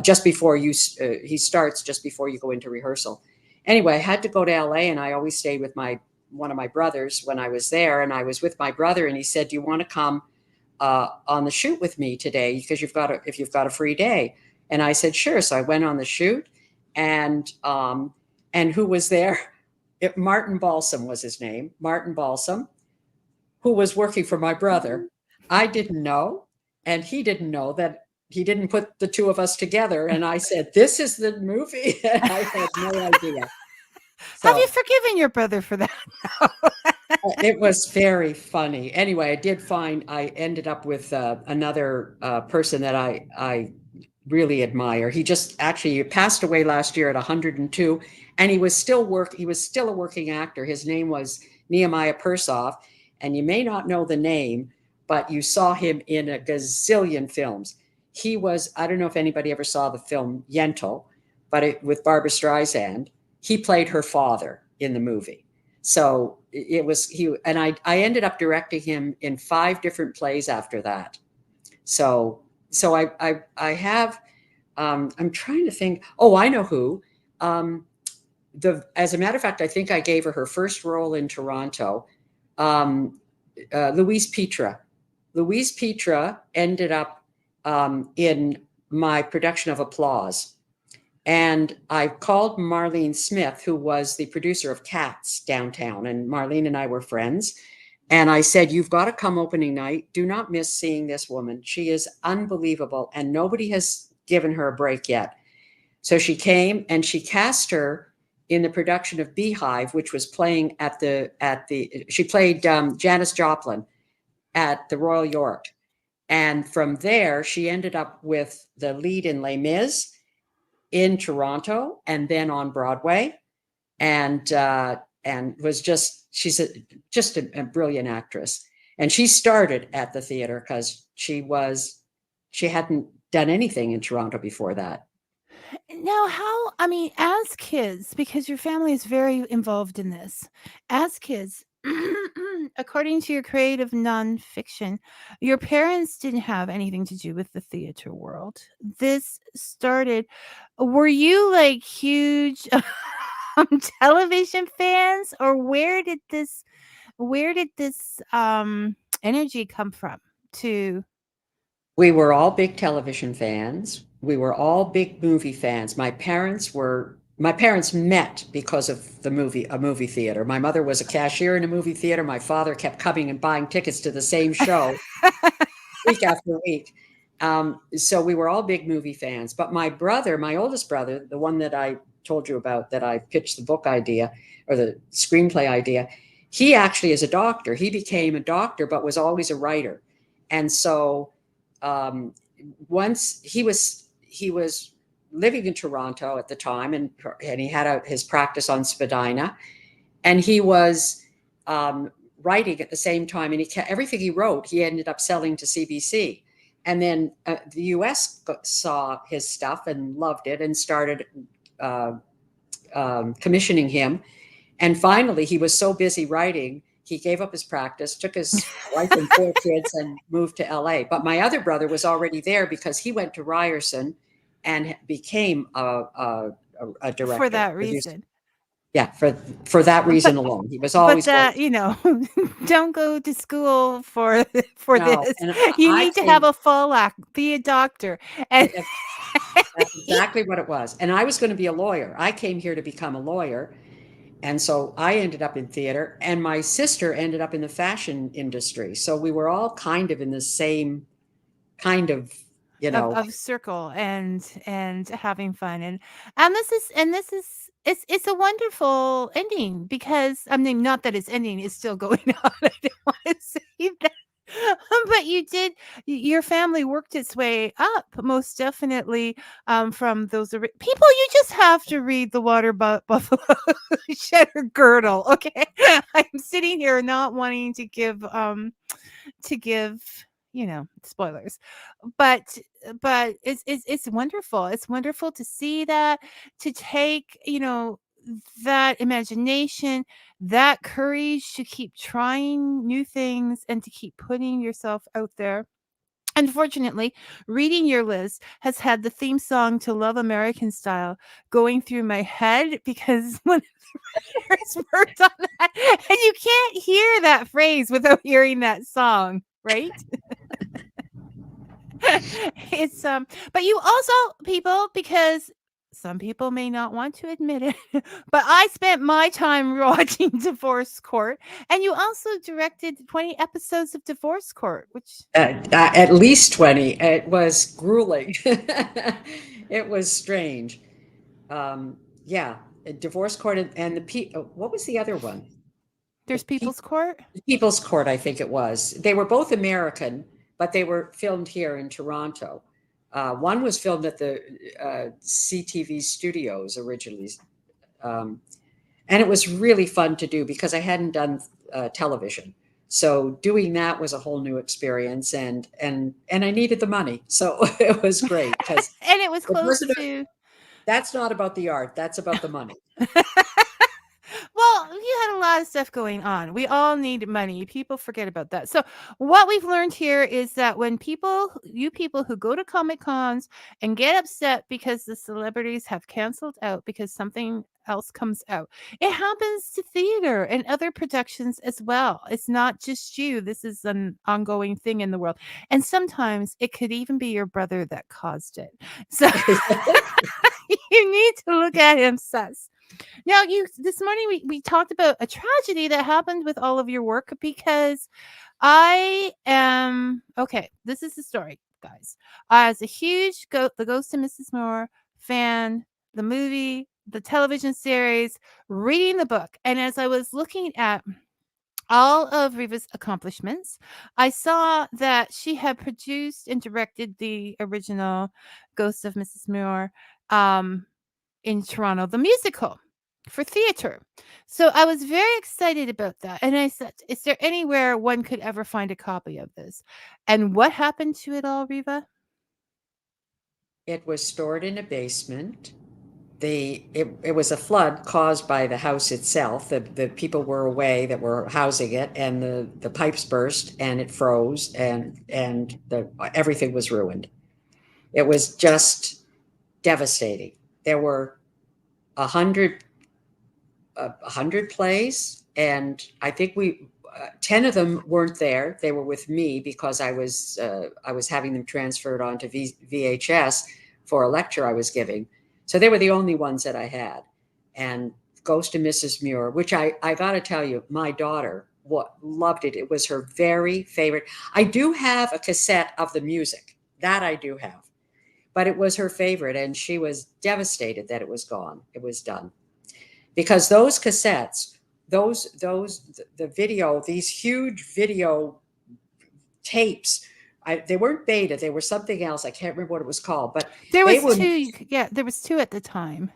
just before he starts, just before you go into rehearsal. Anyway, I had to go to LA, and I always stayed with one of my brothers when I was there. And I was with my brother, and he said, do you want to come on the shoot with me today? Because if you've got a free day. And I said, sure. So I went on the shoot, and who was there? Martin Balsam was his name, Martin Balsam, who was working for my brother. I didn't know, and he didn't know that he didn't put the two of us together. And I said, this is the movie. And I had no idea. So, have you forgiven your brother for that? It was very funny. Anyway, I ended up with another person that I really admire. He passed away last year at 102, and he was still a working actor. His name was Nehemiah Persoff, and you may not know the name, but you saw him in a gazillion films. I don't know if anybody ever saw the film Yentl, but with Barbara Streisand, he played her father in the movie. So I ended up directing him in 5 different plays after that. So I have, I'm trying to think. Oh, I know who. As a matter of fact, I think I gave her first role in Toronto. Louise Petra. Louise Petra ended up in my production of Applause. And I called Marlene Smith, who was the producer of Cats downtown, and Marlene and I were friends. And I said, you've got to come opening night. Do not miss seeing this woman. She is unbelievable, and nobody has given her a break yet. So she came, and she cast her in the production of Beehive, which was playing she played Janis Joplin at the Royal York. And from there, she ended up with the lead in Les Mis in Toronto, and then on Broadway, and was she's just a brilliant actress. And she started at the theater because she hadn't done anything in Toronto before that. Now, as kids, because your family is very involved in this, as kids, according to your creative nonfiction, your parents didn't have anything to do with the theater world. This started, were you like huge television fans, or where did this energy come from? We were all big television fans. We were all big movie fans. My parents met because of a movie theater. My mother was a cashier in a movie theater. My father kept coming and buying tickets to the same show week after week. So we were all big movie fans. But my oldest brother, the one that I told you about, that I pitched the book idea or the screenplay idea, he actually is a doctor. He became a doctor, but was always a writer. And so once he was living in Toronto at the time, and he had his practice on Spadina, and he was writing at the same time, and everything he wrote, he ended up selling to CBC. And then the US saw his stuff and loved it and started commissioning him. And finally, he was so busy writing, he gave up his practice, took his wife and 4 kids, and moved to LA. But my other brother was already there because he went to Ryerson and became a director. For that reason. Yeah, for that reason alone. He was always. But that, you know, don't go to school for No, this. and You I need to came- have a full act, be a doctor. And That's exactly what it was. And I was going to be a lawyer. I came here to become a lawyer. And so I ended up in theater, and my sister ended up in the fashion industry. So we were all kind of in the same kind of, you know. of circle and having fun. And this is it's a wonderful ending, because I mean, not that it's ending, it's still going on. I don't want to say that. But your family worked its way up, most definitely, from those people. You just have to read The Water Buffalo Shed Her Girdle. Okay. I'm sitting here not wanting to give you know, spoilers, but it's wonderful. It's wonderful to see that, to take, you know, that imagination, that courage to keep trying new things and to keep putting yourself out there. Unfortunately, reading your list has had the theme song to Love American Style going through my head, because one of the writers worked on that, and you can't hear that phrase without hearing that song, right? It's but you also, people, because some people may not want to admit it, but I spent my time watching Divorce Court, and you also directed 20 episodes of Divorce Court, which At least 20. It was grueling. It was strange. Yeah, Divorce Court and what was the other one? there's People's Court. People's Court, I think it was. They were both American, but they were filmed here in Toronto. One was filmed at the CTV studios originally. And it was really fun to do because I hadn't done television. So doing that was a whole new experience, and I needed the money. So it was great because And it was close to. That's not about the art. That's about the money. Well, you had a lot of stuff going on. We all need money. People forget about that. So what we've learned here is that when you people who go to Comic Cons and get upset because the celebrities have canceled out because something else comes out, it happens to theater and other productions as well. It's not just you. This is an ongoing thing in the world. And sometimes it could even be your brother that caused it. So you need to look at him sus. Now, this morning we talked about a tragedy that happened with all of your work, because I am okay. This is the story, guys. I was a huge The Ghost of Mrs. Moore fan, the movie, the television series, reading the book, and as I was looking at all of Reva's accomplishments, I saw that she had produced and directed the original Ghost of Mrs. Moore in Toronto, the musical for theater. So I was very excited about that. And I said, is there anywhere one could ever find a copy of this? And what happened to it all, Reva? It was stored in a basement. It was a flood caused by the house itself. The people were away that were housing it, and the pipes burst and it froze, and everything was ruined. It was just devastating. There were 100 plays, and I think 10 of them weren't there. They were with me because I was having them transferred onto VHS for a lecture I was giving. So they were the only ones that I had. And Ghost of Mrs. Muir, which I got to tell you, my daughter loved it. It was her very favorite. I do have a cassette of the music. That I do have. But it was her favorite, and she was devastated that it was gone. It was done. Because those cassettes, the video, these huge video tapes, they weren't beta, they were something else. I can't remember what it was called, but there was two. Yeah, there was two at the time.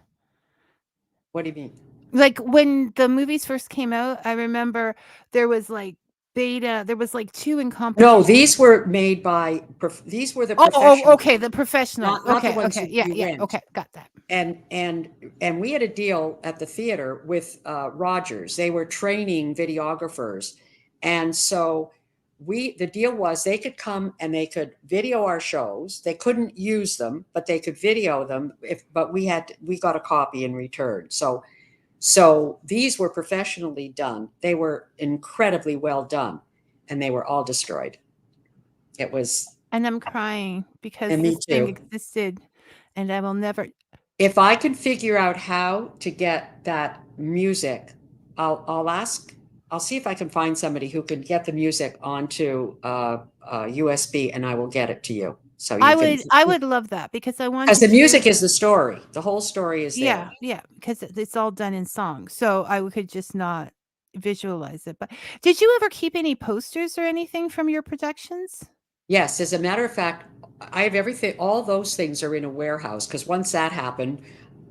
What do you mean? Like when the movies first came out, I remember there was like beta. There was like 2 in competition. No, these were made by, these were the Oh, professional, okay, the professional. not the Okay, ones okay, you yeah, rent. okay, got that. And we had a deal at the theater with Rogers. They were training videographers, and so the deal was they could come and they could video our shows. They couldn't use them, but they could video them. But we got a copy in return. So these were professionally done. They were incredibly well done, and they were all destroyed. It was, And I'm crying because and me this thing too. existed, and I will never. If I can figure out how to get that music, I'll see if I can find somebody who can get the music onto USB, and I will get it to you. So you I would love that because I want because the music is the story. The whole story is there. Yeah, because it's all done in song. So I could just not visualize it. But did you ever keep any posters or anything from your productions? Yes, as a matter of fact, I have everything. All those things are in a warehouse because once that happened,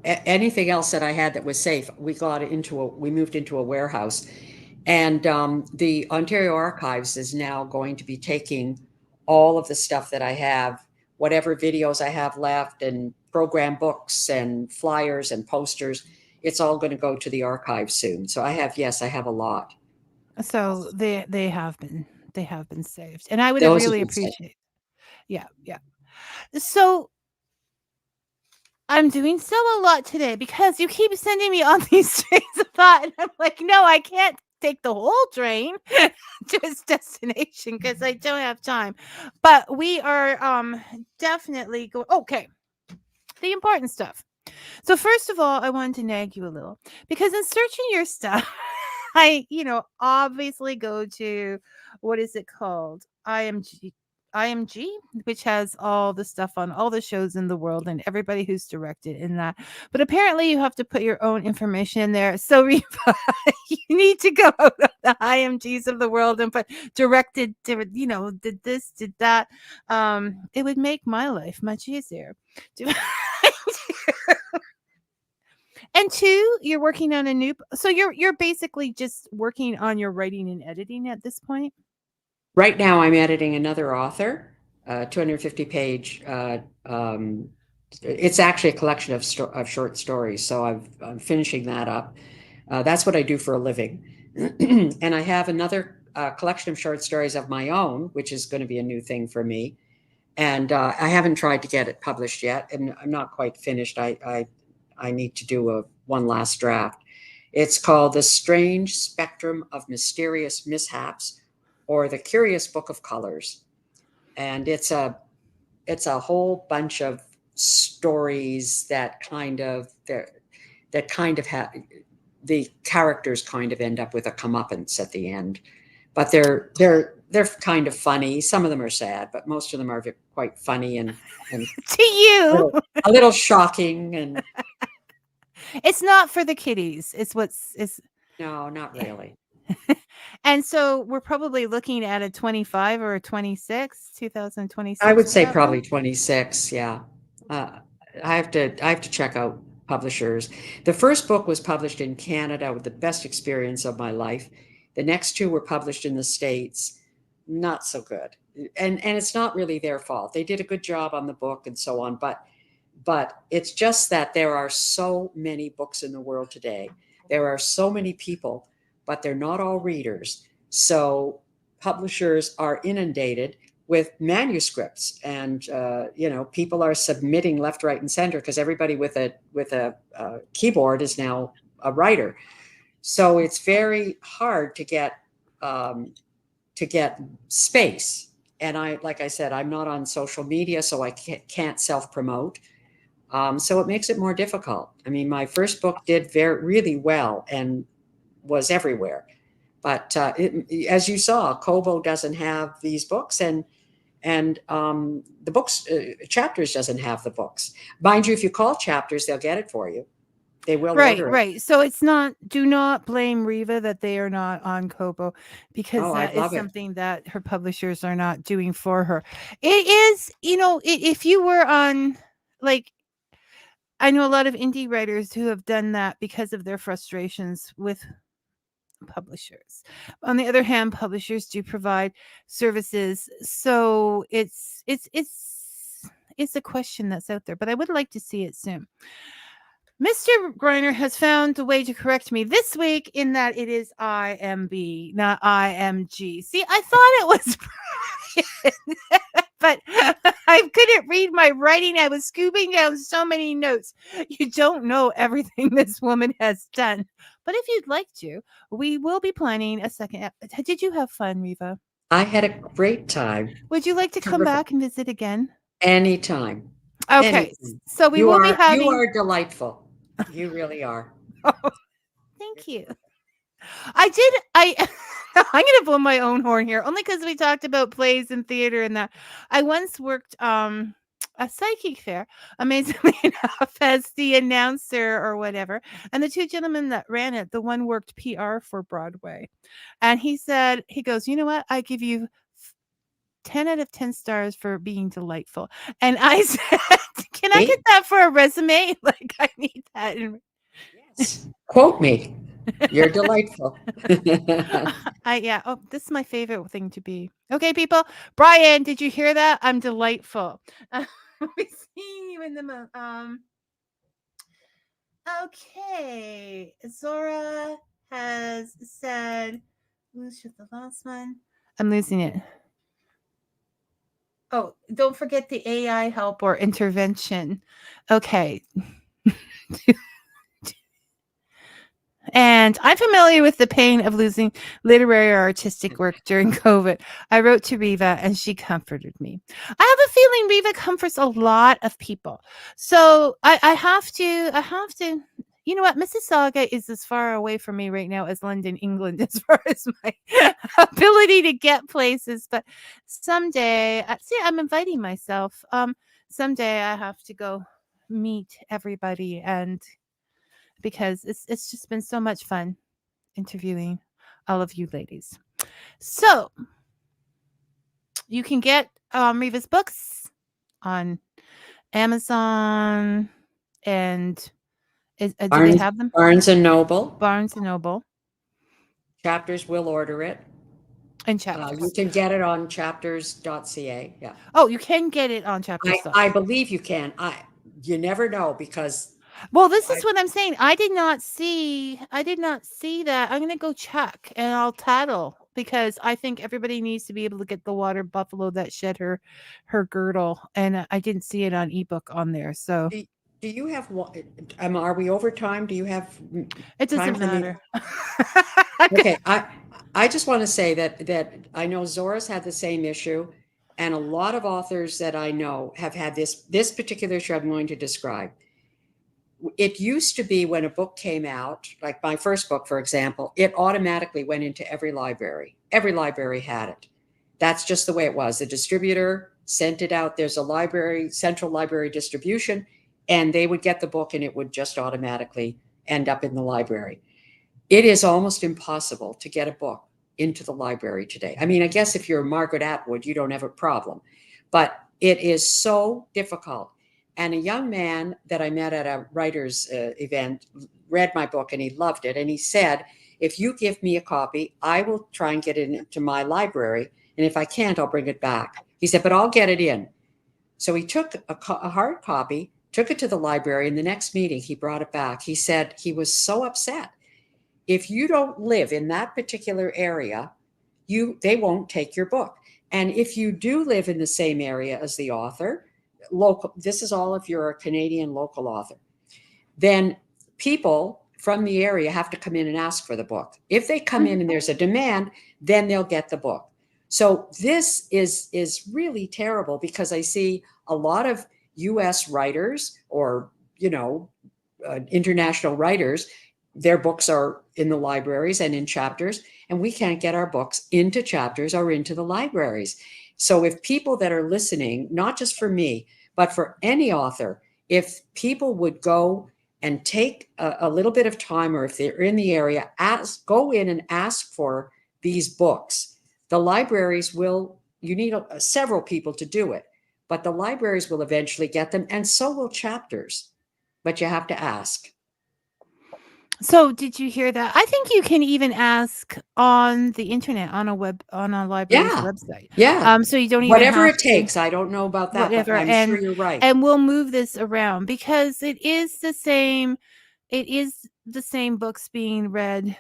anything else that I had that was safe, we moved into a warehouse. And the Ontario Archives is now going to be taking all of the stuff that I have, whatever videos I have left, and program books and flyers and posters. It's all going to go to the archive soon. So I have a lot. So they have been saved, and I would Those have really been saved. appreciate. Yeah. So I'm doing so a lot today because you keep sending me on these trains of thought, and I'm like, no, I can't take the whole train to its destination because I don't have time. But we are definitely going. Okay, the important stuff. So first of all, I wanted to nag you a little because in searching your stuff, I, obviously go to what is it called? IMG, which has all the stuff on all the shows in the world and everybody who's directed in that. But apparently you have to put your own information in there. So Reva, you need to go to the IMGs of the world and put directed to, did this, did that. It would make my life much easier. And 2, you're working on a new. So you're basically just working on your writing and editing at this point. Right now, I'm editing another author, 250-page. It's actually a collection of short stories. So I'm finishing that up. That's what I do for a living. And I have another collection of short stories of my own, which is going to be a new thing for me. And I haven't tried to get it published yet, and I'm not quite finished. I need to do one last draft. It's called The Strange Spectrum of Mysterious Mishaps, or The Curious Book of Colors. And it's a whole bunch of stories that kind of have the characters kind of end up with a comeuppance at the end, but they're kind of funny. Some of them are sad, but most of them are quite funny and to you, a little shocking. And it's not for the kiddies. It's no, not really. And so we're probably looking at a 25 or a 2026. I would say probably 26. Yeah. I have to check out publishers. The first book was published in Canada with the best experience of my life. The next 2 were published in the States. Not so good. And it's not really their fault. They did a good job on the book and so on, but it's just that there are so many books in the world today. There are so many people, but they're not all readers. So publishers are inundated with manuscripts, and people are submitting left, right, and center because everybody with a keyboard is now a writer. So it's very hard to get space. And like I said, I'm not on social media, so I can't self-promote. So it makes it more difficult. I mean, my first book did really well and was everywhere. But as you saw, Kobo doesn't have these books, and the books, Chapters doesn't have the books. Mind you, if you call Chapters, they'll get it for you. They will order it. Right. So it's not. Do not blame Reva that they are not on Kobo, because that is something that her publishers are not doing for her. It is, if you were on, like, I know a lot of indie writers who have done that because of their frustrations with publishers. On the other hand, publishers do provide services, so it's a question that's out there, but I would like to see it soon. Mr. Griner has found a way to correct me this week in that it is IMB, not IMG. See, I thought it was Brian, but I couldn't read my writing. I was scooping down so many notes. You don't know everything this woman has done. But if you'd like to, we will be planning a second. Did you have fun, Reva? I had a great time. Would you like to come back and visit again? Anytime. Okay, Anytime. so we will be having. You are delightful. You really are. Oh, thank you. I'm going to blow my own horn here, only because we talked about plays and theater and that. I once worked a psychic fair, amazingly enough, as the announcer or whatever. And the two gentlemen that ran it, the one worked PR for Broadway. And he goes, you know what? I give you 10 out of 10 stars for being delightful. And I said, can I get that for a resume? Like, I need that. Yes. Quote me. You're delightful. Yeah. Oh, this is my favorite thing to be. Okay, people. Brian, did you hear that? I'm delightful. We see you in the moon. Okay. Zora has said, who's the last one? I'm losing it. Oh, don't forget the AI help or intervention. Okay. And I'm familiar with the pain of losing literary or artistic work during COVID. I wrote to Reva and she comforted me. I have a feeling Reva comforts a lot of people. So I have to, you know what? Mississauga is as far away from me right now as London, England, as far as my ability to get places. But someday, see, I'm inviting myself. Someday I have to go meet everybody, and because it's just been so much fun interviewing all of you ladies. So you can get Reva's books on Amazon, and do they have them? Barnes and Noble. Barnes and Noble. Chapters will order it. And Chapters. You can get it on chapters.ca. Yeah. Oh, you can get it on Chapters. I believe you can. You never know, because. Well, this is what I'm saying. I did not see that. I'm going to go check and I'll tattle, because I think everybody needs to be able to get the water buffalo that shed her girdle, and I didn't see it on ebook on there. So do you have are we over time? Do you have it doesn't matter. Okay. I just want to say that I know Zora's had the same issue, and a lot of authors that I know have had this particular issue I'm going to describe. It used to be when a book came out, like my first book, for example, it automatically went into every library. Every library had it. That's just the way it was. The distributor sent it out. There's a central library distribution, and they would get the book and it would just automatically end up in the library. It is almost impossible to get a book into the library today. I mean, I guess if you're Margaret Atwood, you don't have a problem, but it is so difficult. And a young man that I met at a writer's event read my book and he loved it. And he said, if you give me a copy, I will try and get it into my library. And if I can't, I'll bring it back. He said, but I'll get it in. So he took a hard copy, took it to the library. In the next meeting, he brought it back. He said he was so upset. If you don't live in that particular area, they won't take your book. And if you do live in the same area as the author, local, this is all if you're a Canadian local author, then people from the area have to come in and ask for the book. If they come in and there's a demand, then they'll get the book. So this is really terrible, because I see a lot of US writers or, international writers, their books are in the libraries and in Chapters, and we can't get our books into Chapters or into the libraries. So if people that are listening, not just for me, but for any author, if people would go and take a little bit of time, or if they're in the area, go in and ask for these books. The libraries you need several people to do it, but the libraries will eventually get them, and so will Chapters. But you have to ask. So did you hear that? I think you can even ask on the internet, on a library's Yeah. website. Yeah. So you don't even Whatever have it to takes. I don't know about that, but whatever, I'm sure you're right. and we'll move this around because it is the same books being read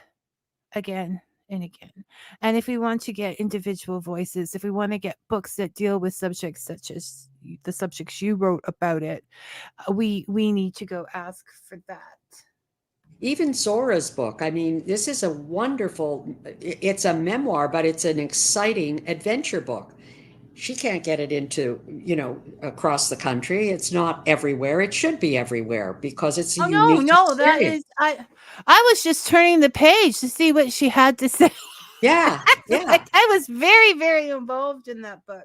again and again. And if we want to get individual voices, if we want to get books that deal with subjects such as the subjects you wrote about it, we need to go ask for that. Even Zora's book. I mean, this is a wonderful, it's a memoir, but it's an exciting adventure book. She can't get it into, across the country. It's not everywhere. It should be everywhere because it's a Oh no, unique no, that experience. is I was just turning the page to see what she had to say. Yeah. Yeah. I was very, very involved in that book.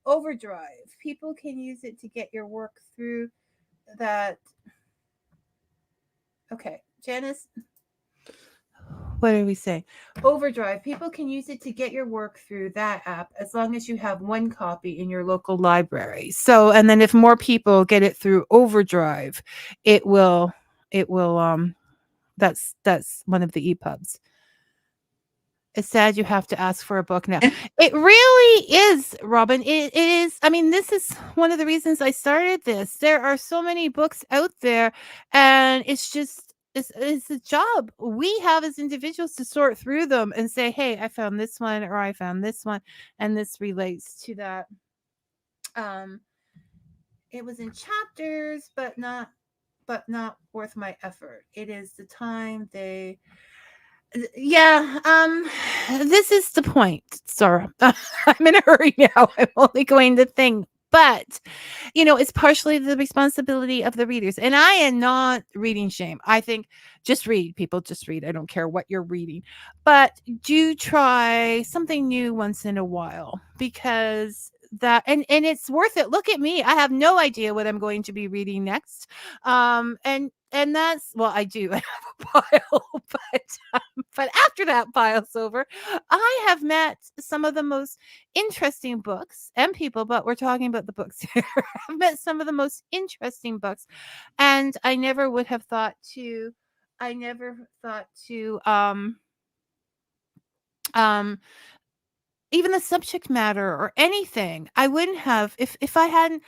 Overdrive. People can use it to get your work through that. Okay, Janice, what are we saying? Overdrive. People can use it to get your work through that app as long as you have one copy in your local library. So, and then if more people get it through Overdrive, it will that's one of the EPUBs. It's sad you have to ask for a book now. And It really is, Robin. It is. I mean, this is one of the reasons I started this. There are so many books out there, and it's a job we have as individuals to sort through them and say, "Hey, I found this one, or I found this one, and this relates to that." Um, it was in chapters, but not worth my effort. It is the time they yeah, this is the point, Sarah. I'm in a hurry now. I'm only going to think. But, it's partially the responsibility of the readers. And I am not reading shame. I think just read, people, just read. I don't care what you're reading. But do try something new once in a while because and it's worth it. Look at me. I have no idea what I'm going to be reading next. And that's well, I do. I have a pile, but after that pile's over, I have met some of the most interesting books and people, but we're talking about the books here. I've met some of the most interesting books, and I never thought to um even the subject matter or anything. I wouldn't have if I hadn't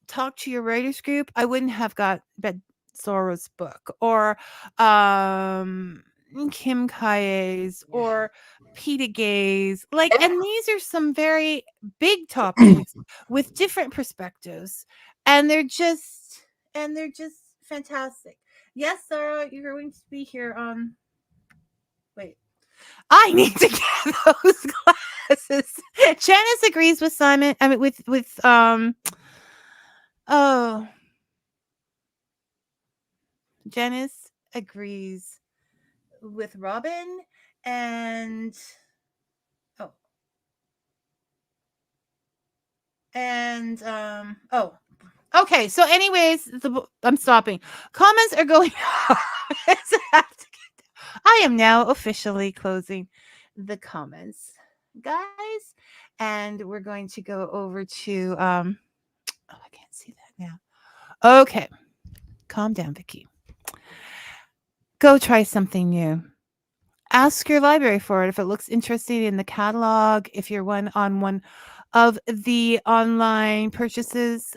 talked to your writers group, I wouldn't have got read Sora's book or Kim Kaye's or Peter Gay's. Like, and these are some very big topics with different perspectives. And they're just fantastic. Yes, Sarah, you're going to be here on wait. I need to get those glasses. Janice agrees with Simon. I mean with oh, Janice agrees with Robin and oh oh okay. So anyways, I'm stopping. Comments are going I am now officially closing the comments, guys, and we're going to go over to oh, I can't see that now. Okay. Calm down, Vicky. Go try something new. Ask your library for it if it looks interesting in the catalog. If you're on one of the online purchases,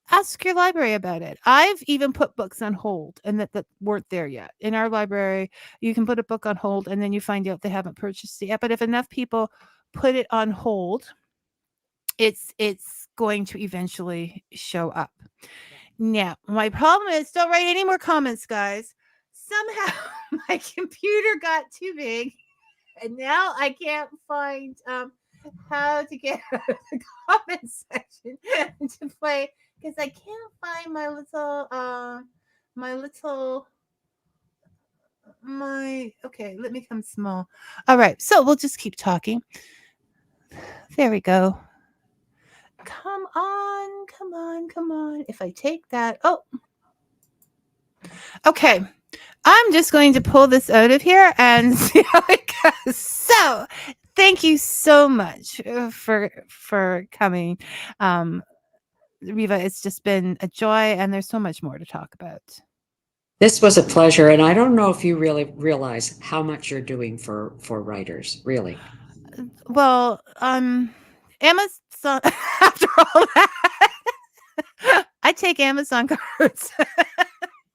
ask your library about it. I've even put books on hold and that weren't there yet. In our library, you can put a book on hold and then you find out they haven't purchased it yet. But if enough people put it on hold, it's going to eventually show up. Now, my problem is don't write any more comments, guys. Somehow my computer got too big and now I can't find how to get out of the comment section to play because I can't find my okay, let me come small. All right, so we'll just keep talking. There we go. Come on, come on, come on. If I take that, oh, okay. I'm just going to pull this out of here and see how it goes. So, thank you so much for coming, Reva. It's just been a joy, and there's so much more to talk about. This was a pleasure, and I don't know if you really realize how much you're doing for writers, really. Well, Amazon. After all that, I take Amazon cards.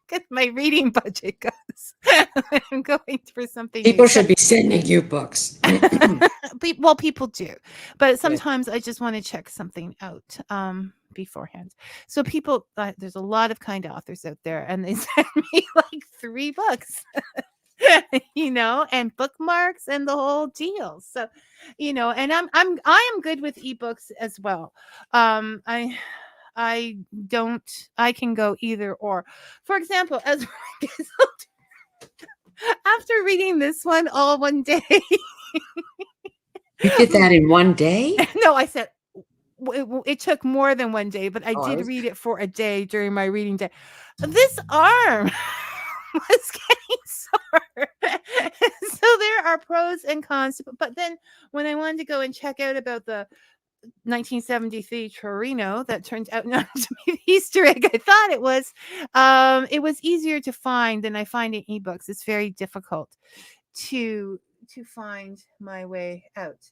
Because my reading budget goes. I'm going for something new. People should be sending you books. Well, people do, but Good. sometimes I just want to check something out beforehand. So people, there's a lot of kind authors out there, and they send me like 3 books. You know, and bookmarks and the whole deal. So, you know, and I am good with ebooks as well. I I can go either or. For example, as after reading this one all one day. You did that in one day? No, I said it took more than one day, but I Oh, did read it for a day during my reading day. This arm was getting sore. So there are pros and cons. But then when I wanted to go and check out about the 1973 Torino that turned out not to be the Easter egg I thought it was easier to find than I find in ebooks. It's very difficult to find my way out.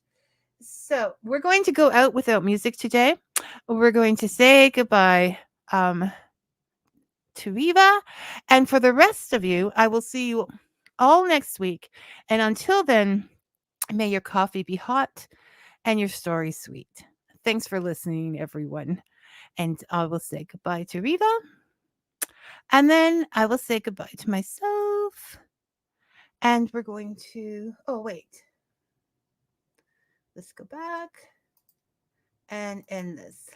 So we're going to go out without music today. We're going to say goodbye to Reva. And for the rest of you, I will see you all next week. And until then, may your coffee be hot and your story sweet. Thanks for listening, everyone. And I will say goodbye to Reva. And then I will say goodbye to myself. And we're going to, oh, wait. Let's go back and end this.